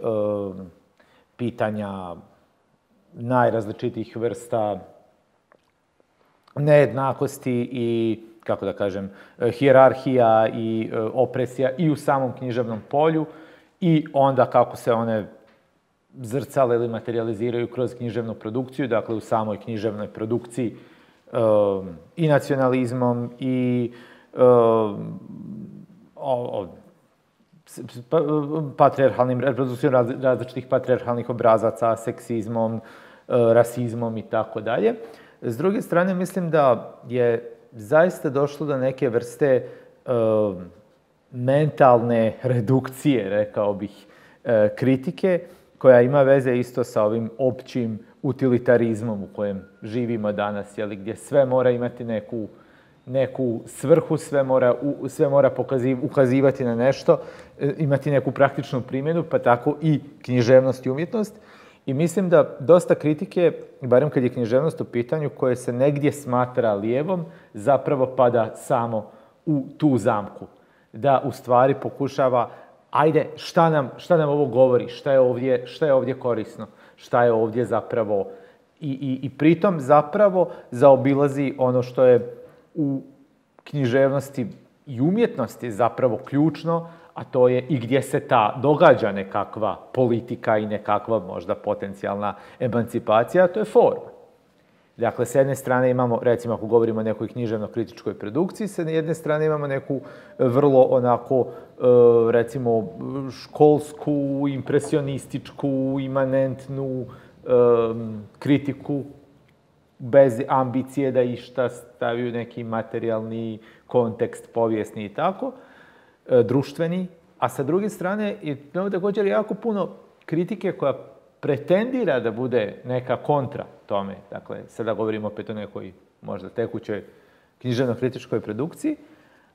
pitanja najrazličitijih vrsta nejednakosti i, kako da kažem, hijerarhija i opresija i u samom književnom polju i onda kako se one zrcale ili materializiraju kroz književnu produkciju, dakle u samoj književnoj produkciji i nacionalizmom i reprodukcijom različitih patrijarhalnih obrazaca, seksizmom, rasizmom i tako dalje. S druge strane, mislim da je zaista došlo do neke vrste mentalne redukcije, rekao bih, kritike, koja ima veze isto sa ovim općim utilitarizmom u kojem živimo danas, gdje sve mora imati neku svrhu, sve mora ukazivati na nešto, imati neku praktičnu primjenu, pa tako i književnost i umjetnost. I mislim da dosta kritike, barem kad je književnost u pitanju, koje se negdje smatra lijevom, zapravo pada samo u tu zamku. Da u stvari pokušava, ajde, šta nam ovo govori, šta je ovdje korisno, šta je ovdje zapravo i pritom zapravo zaobilazi ono što je u književnosti i umjetnosti zapravo ključno, a to je i gdje se događa nekakva politika i nekakva možda potencijalna emancipacija, to je forma. Dakle, s jedne strane imamo, recimo ako govorimo o nekoj književno-kritičkoj produkciji, s jedne strane imamo neku vrlo onako, recimo, školsku, impresionističku, imanentnu kritiku bez ambicije da išta stavi u neki materijalni kontekst, povijesni i tako, društveni. A sa druge strane, imamo također jako puno kritike koja pretendira da bude neka kontra tome. Dakle, sada govorimo opet o nekoj možda tekućoj književno-kritičkoj produkciji,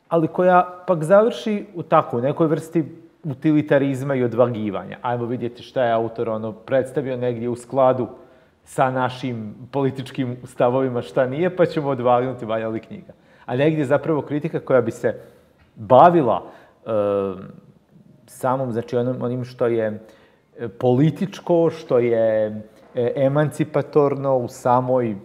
ali koja pak završi u nekoj vrsti utilitarizma i odvagivanja. Ajmo vidjeti šta je autor predstavio negdje u skladu sa našim političkim stavovima, šta nije, pa ćemo odvagnuti valja li knjiga. A negdje je zapravo kritika koja bi se bavila samom, znači onim što je političko, što je emancipatorno u samoj,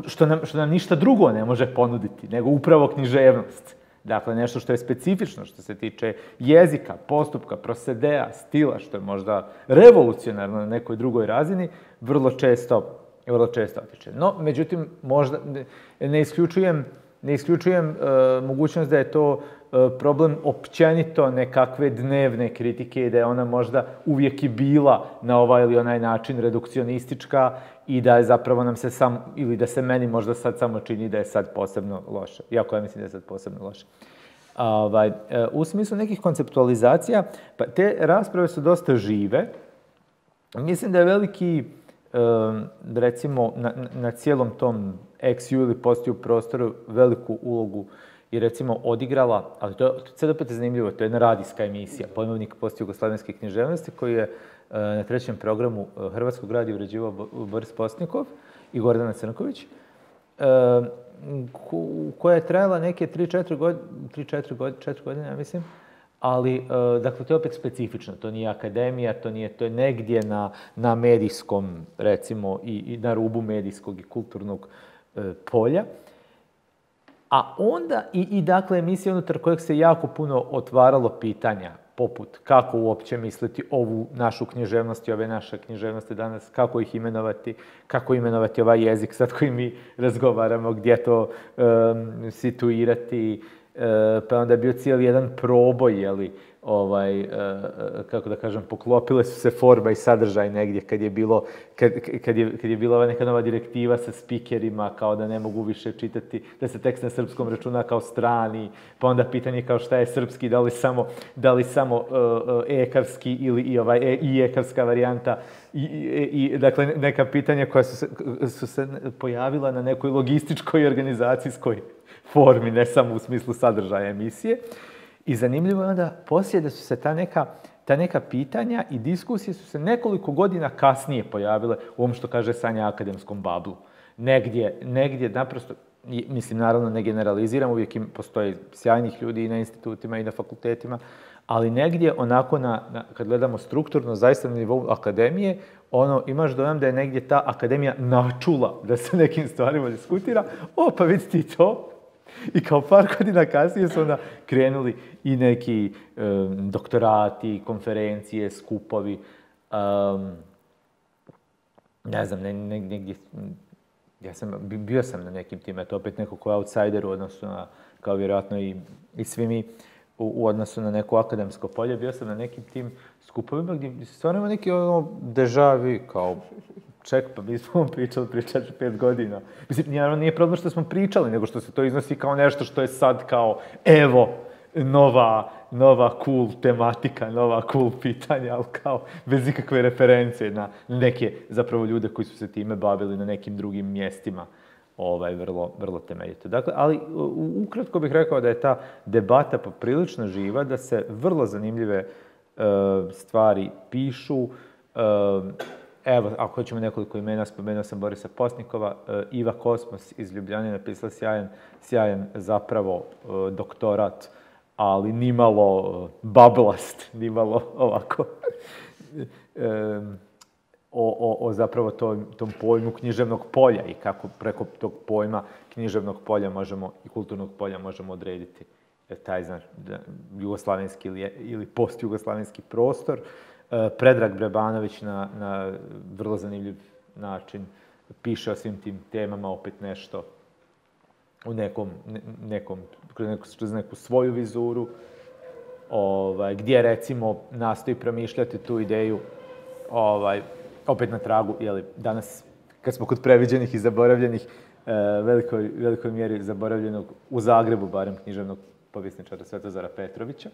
što nam ništa drugo ne može ponuditi, nego upravo književnost. Dakle, nešto što je specifično, što se tiče jezika, postupka, prosedea, stila, što je možda revolucionarno na nekoj drugoj razini, vrlo često otiče. No, međutim, možda ne isključujem mogućnost da je to problem općenito nekakve dnevne kritike i da je ona možda uvijek i bila na ovaj ili onaj način redukcionistička i da je zapravo nam se ili da se meni možda sad samo čini da je sad posebno loše. Iako ja mislim da je sad posebno loše. U smislu nekih konceptualizacija, pa te rasprave su dosta žive. Mislim da je veliki, recimo, na cijelom tom ex-u ili post-u prostoru veliku ulogu i recimo odigrala, ali to je sad opet zanimljivo, to je jedna radijska emisija, Pojmovnik postjugoslavenske književnosti, koji je na trećem programu Hrvatskog radija uređivao Boris Postnikov i Gordana Crnković, koja je trajala neke 3-4 godine, ja mislim, ali, dakle, to je opet specifično, to nije akademija, to je negdje na medijskom, recimo, i na rubu medijskog i kulturnog polja. A onda dakle, emisija unutar kojeg se jako puno otvaralo pitanja, poput kako uopće misliti ovu našu književnost i ove naše književnosti danas, kako ih imenovati, kako imenovati ovaj jezik sad koji mi razgovaramo, gdje to situirati, pa onda je bio cijeli jedan proboj, jeli, kako da kažem, poklopile su se forma i sadržaj negdje kad je bila ova neka nova direktiva sa spikerima, kao da ne mogu više čitati, da se tekst na srpskom računa kao strani, pa onda pitanje kao šta je srpski, da li samo ekavski ili i ekavska varijanta, i dakle neka pitanja koja su se pojavila na nekoj logističkoj i organizacijskoj formi, ne samo u smislu sadržaja emisije. I zanimljivo je onda poslije da su se ta neka pitanja i diskusije su se nekoliko godina kasnije pojavile u ovom što kaže Sanja akademskom bablu. Negdje naprosto, mislim naravno ne generaliziram, uvijek postoje sjajnih ljudi i na institutima i na fakultetima, ali negdje onako kad gledamo strukturno, zaista na nivou akademije, imaš dojam da je negdje ta akademija načula da se nekim stvarima diskutira, pa vidi ti to. I kao par godina kasnije su onda krenuli i neki doktorati, konferencije, skupovi. Ne znam, negdje, bio sam na nekim tim, eto opet neko ko je outsider u odnosu na, kao vjerojatno i svi mi, u odnosu na neko akademsko polje, bio sam na nekim tim skupovima gdje stvarno ima neki deja vu, kao pa mi smo pričali prije 4-5 godina. Mislim, nije problem što smo pričali, nego što se to iznosi kao nešto što je sad kao, evo, nova cool tematika, nova cool pitanja, ali kao bez ikakve reference na neke zapravo ljude koji su se time bavili na nekim drugim mjestima, vrlo temeljito. Dakle, ali ukratko bih rekao da je ta debata poprilično živa, da se vrlo zanimljive stvari pišu. Evo, ako hoćemo nekoliko imena, spomenuo sam Borisa Postnikova, Iva Kosmos iz Ljubljane napisala sjajan zapravo doktorat, ali nimalo bablast, nimalo ovako, o zapravo tom pojmu književnog polja i kako preko tog pojma književnog polja i kulturnog polja možemo odrediti taj jugoslavenski ili postjugoslavenski prostor. Predrag Brebanović na vrlo zanimljiv način piše o svim tim temama, opet nešto u kroz neku svoju vizuru, gdje recimo nastoji promišljati tu ideju, opet na tragu, danas kad smo kod previđenih i zaboravljenih, velikoj mjeri zaboravljenog u Zagrebu, barem književnog povjesničara Svetozara Petrovića.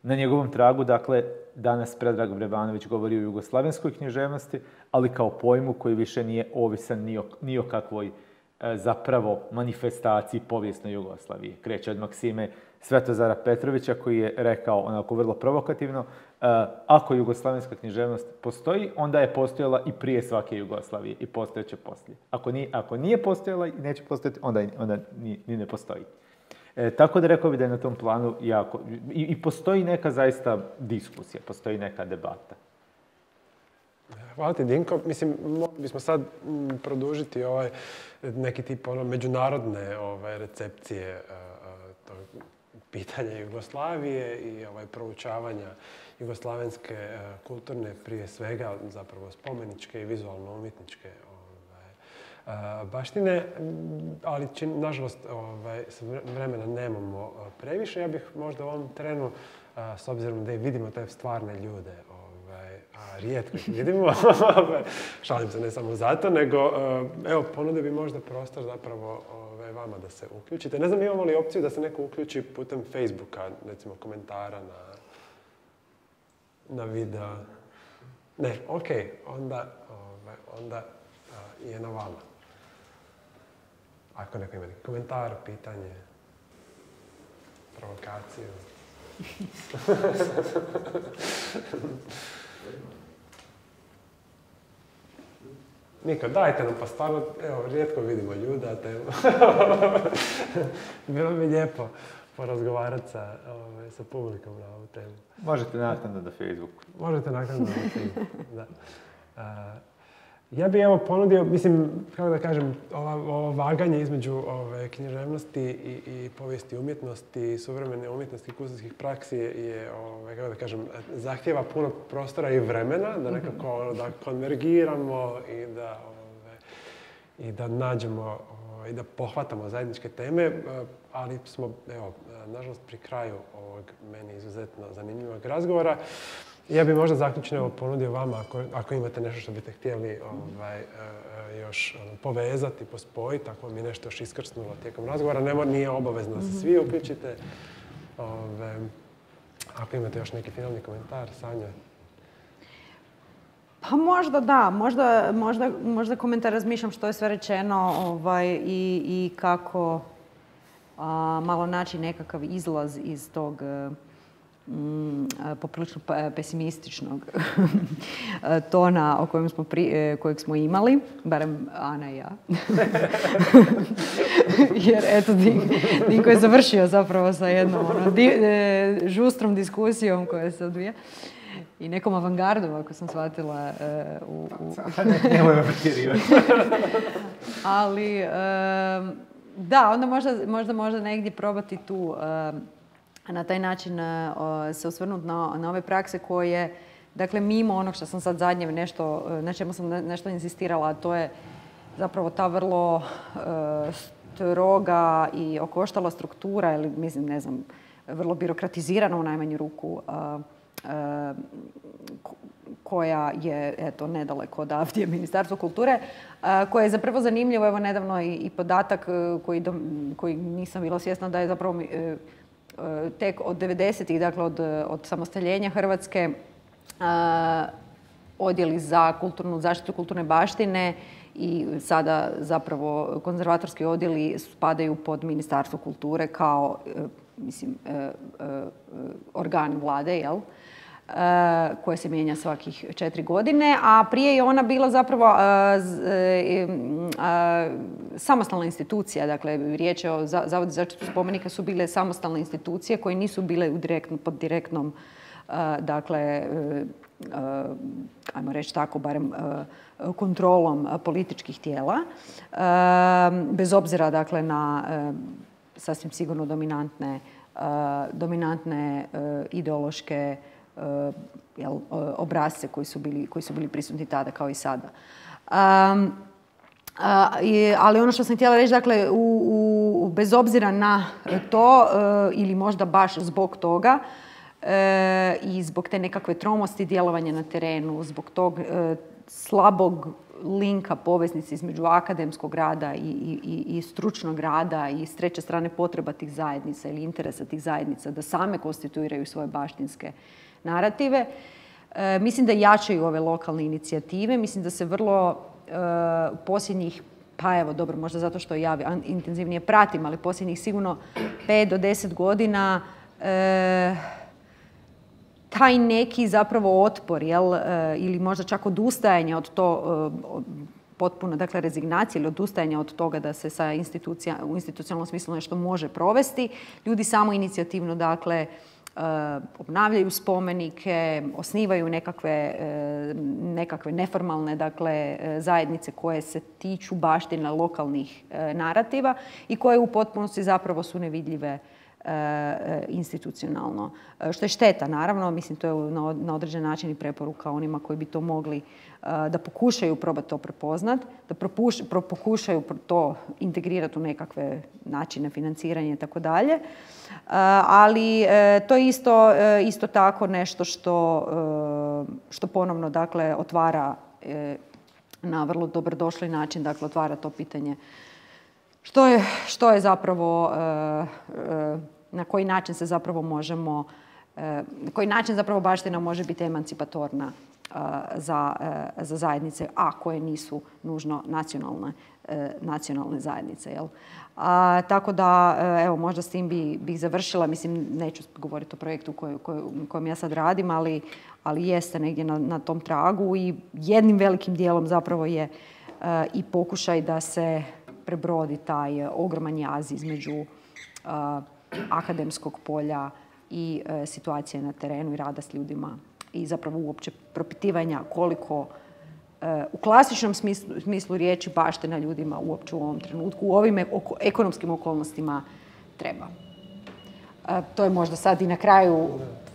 Na njegovom tragu, dakle, danas Predrag Brebanović govori o jugoslavenskoj književnosti, ali kao pojmu koji više nije ovisan ni o kakvoj zapravo manifestaciji povijesne Jugoslavije. Kreće od maksime Svetozara Petrovića koji je rekao onako vrlo provokativno, ako jugoslavenska književnost postoji, onda je postojala i prije svake Jugoslavije i postojeće poslije. Ako nije postojala i neće postojati, onda ni ne postoji. Tako da rekao bih da je na tom planu jako... I postoji neka zaista diskusija, postoji neka debata. Hvala ti, Dinko. Mislim, mogli bismo sad produžiti neki tip međunarodne recepcije pitanja Jugoslavije i proučavanja jugoslavenske kulturne, prije svega zapravo spomeničke i vizualno-umjetničke baštine, ali nažalost vremena nemamo previše. Ja bih možda u ovom trenu, s obzirom da vidimo te stvarne ljude, a rijetko ih vidimo, šalim se ne samo zato, nego evo, ponudio bi možda prostor zapravo vama da se uključite. Ne znam, imamo li opciju da se neko uključi putem Facebooka, recimo komentara na video? Ne, ok, onda je na vama. Ako neko ima neki komentar, pitanje, provokaciju. Niko, dajte nam, pa stvarno, evo, rijetko vidimo ljude, a bilo bi lijepo porazgovarati sa publikom na ovu temu. Možete naknadno na Facebooku. Možete naknadno na Facebooku, da. Ja bih evo ponudio, mislim, kako da kažem, ovo vaganje između književnosti i povijesti umjetnosti, suvremene umjetnosti i kustanskih praksi je, kako da kažem, zahtjeva puno prostora i vremena, da nekako da konvergiramo i da nađemo i da pohvatamo zajedničke teme, ali smo, evo, nažalost pri kraju ovog meni izuzetno zanimljivog razgovora. Ja bih možda zaključno ponudio vama, ako imate nešto što biste htjeli još povezati, pospojiti, ako vam je nešto još iskrsnulo tijekom razgovora, nije obavezno da se svi uključite. Ako imate još neki finalni komentar, Sanja? Pa možda da, možda komentar razmišljam što je sve rečeno i kako malo naći nekakav izlaz iz tog poprilično pesimističnog tona kojeg smo imali, barem Ana i ja. Jer eto, Dinko je završio zapravo sa jednom žustrom diskusijom koja se odvija. I nekom avangardom, ako sam shvatila. Nemoj me pretjerivati. Ali, da, onda možda negdje probati tu na taj način se osvrnuti na ove prakse koje, dakle, mimo onog što sam sad zadnje na čemu sam nešto insistirala, a to je zapravo ta vrlo stroga i okoštala struktura, ili mislim, ne znam, vrlo birokratizirana u najmanju ruku, koja je, eto, nedaleko odavdje Ministarstvo kulture, koje je zapravo zanimljivo, evo nedavno i podatak koji nisam bila svjesna da je zapravo tek od 90-ih, dakle od samostaljenja Hrvatske, odjeli za kulturnu zaštitu kulturne baštine i sada zapravo konzervatorski odjeli spadaju pod Ministarstvo kulture kao, mislim, organ vlade, jel? Koje se mijenja svakih 4 godine, a prije je ona bila zapravo samostalna institucija. Dakle, riječ je o Zavodu za zaštitu spomenika su bile samostalne institucije koje nisu bile pod direktnom, dakle, ajmo reći tako, barem kontrolom političkih tijela, bez obzira, dakle, na sasvim sigurno dominantne dominantne ideološke obrasce koji su bili prisutni tada kao i sada. Ali ono što sam htjela reći, dakle, bez obzira na to ili možda baš zbog toga i zbog te nekakve tromosti djelovanja na terenu, zbog tog slabog linka, poveznice između akademskog rada i stručnog rada i s treće strane potreba tih zajednica ili interesa tih zajednica da same konstituiraju svoje baštinske narative. Mislim da jačaju ove lokalne inicijative. Mislim da se vrlo posljednjih, pa evo dobro, možda zato što ja intenzivnije pratim, ali posljednjih sigurno 5 do 10 godina taj neki zapravo otpor, ili možda čak odustajanje od to, potpuno, dakle, rezignacija ili odustajanje od toga da se sa u institucionalnom smislu nešto može provesti. Ljudi samo inicijativno, dakle, obnavljaju spomenike, osnivaju nekakve neformalne, dakle, zajednice koje se tiču baštine lokalnih narativa i koje u potpunosti zapravo su nevidljive institucionalno. Što je šteta, naravno, mislim, to je na određen način i preporuka onima koji bi to mogli da pokušaju probati to prepoznat, da pokušaju to integrirati u nekakve načine financiranja i tako dalje. Ali to je isto tako nešto što ponovno, dakle, otvara na vrlo dobrodošli način, dakle, otvara to pitanje što je zapravo, na koji način se zapravo možemo, na koji način zapravo baština može biti emancipatorna za zajednice, a koje nisu nužno nacionalne zajednice. Jel? Tako da, evo, možda s tim bih završila. Mislim, neću govoriti o projektu kojem ja sad radim, ali jeste negdje na tom tragu i jednim velikim dijelom zapravo je i pokušaj da se prebrodi taj ogroman jaz između akademskog polja i situacije na terenu i rada s ljudima i zapravo uopće propitivanja koliko u klasičnom smislu riječi baština ljudima uopće u ovom trenutku, u ovim ekonomskim okolnostima treba. To je možda sad i na kraju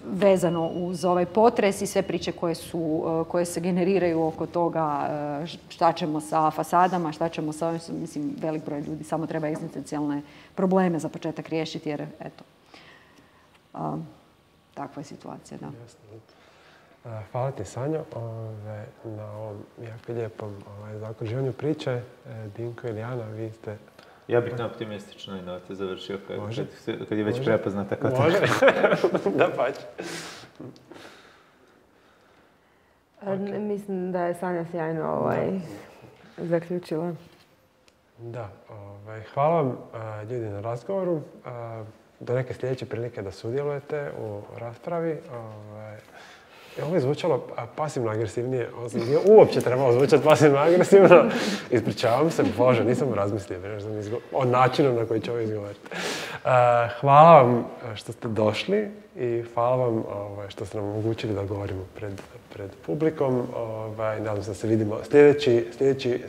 vezano uz ovaj potres i sve priče koje se generiraju oko toga šta ćemo sa fasadama, šta ćemo sa ovim, mislim, velik broj ljudi samo treba egzistencijalne probleme za početak riješiti, jer eto, takva je situacija, da. Hvala ti, Sanjo, na ovom jako lijepom zaokruživanju priče. Dinko i Lijana, vi ste... Ja bih na optimističnoj noti završio kad je već prepoznata kao tako. Može, da pače. Mislim da je Sanja sjajno zaključila. Da, hvala vam ljudi na razgovoru. Do neke sljedeće prilike da sudjelujete u raspravi. Ovo je zvučalo pasivno-agresivnije. Nije uopće trebalo zvučati pasivno-agresivno. Ispričavam se, Bože, nisam razmislio o načinu na koji ću ovo izgovoriti. Hvala vam što ste došli i hvala vam što ste nam omogućili da govorimo pred publikom. Nadam se da se vidimo.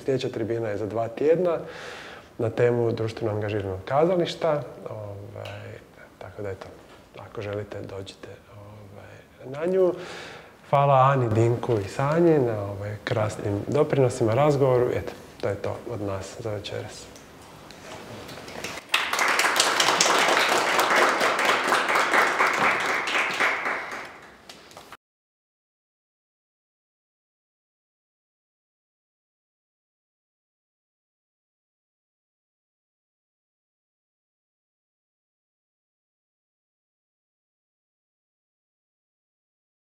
Sljedeća tribina je za 2 tjedna na temu društveno angažiranog kazališta. Tako da, eto, ako želite, dođite na nju. Hvala Ani, Dinku i Sanji na krasnim doprinosima, razgovoru. Eto, to je to od nas za večeras.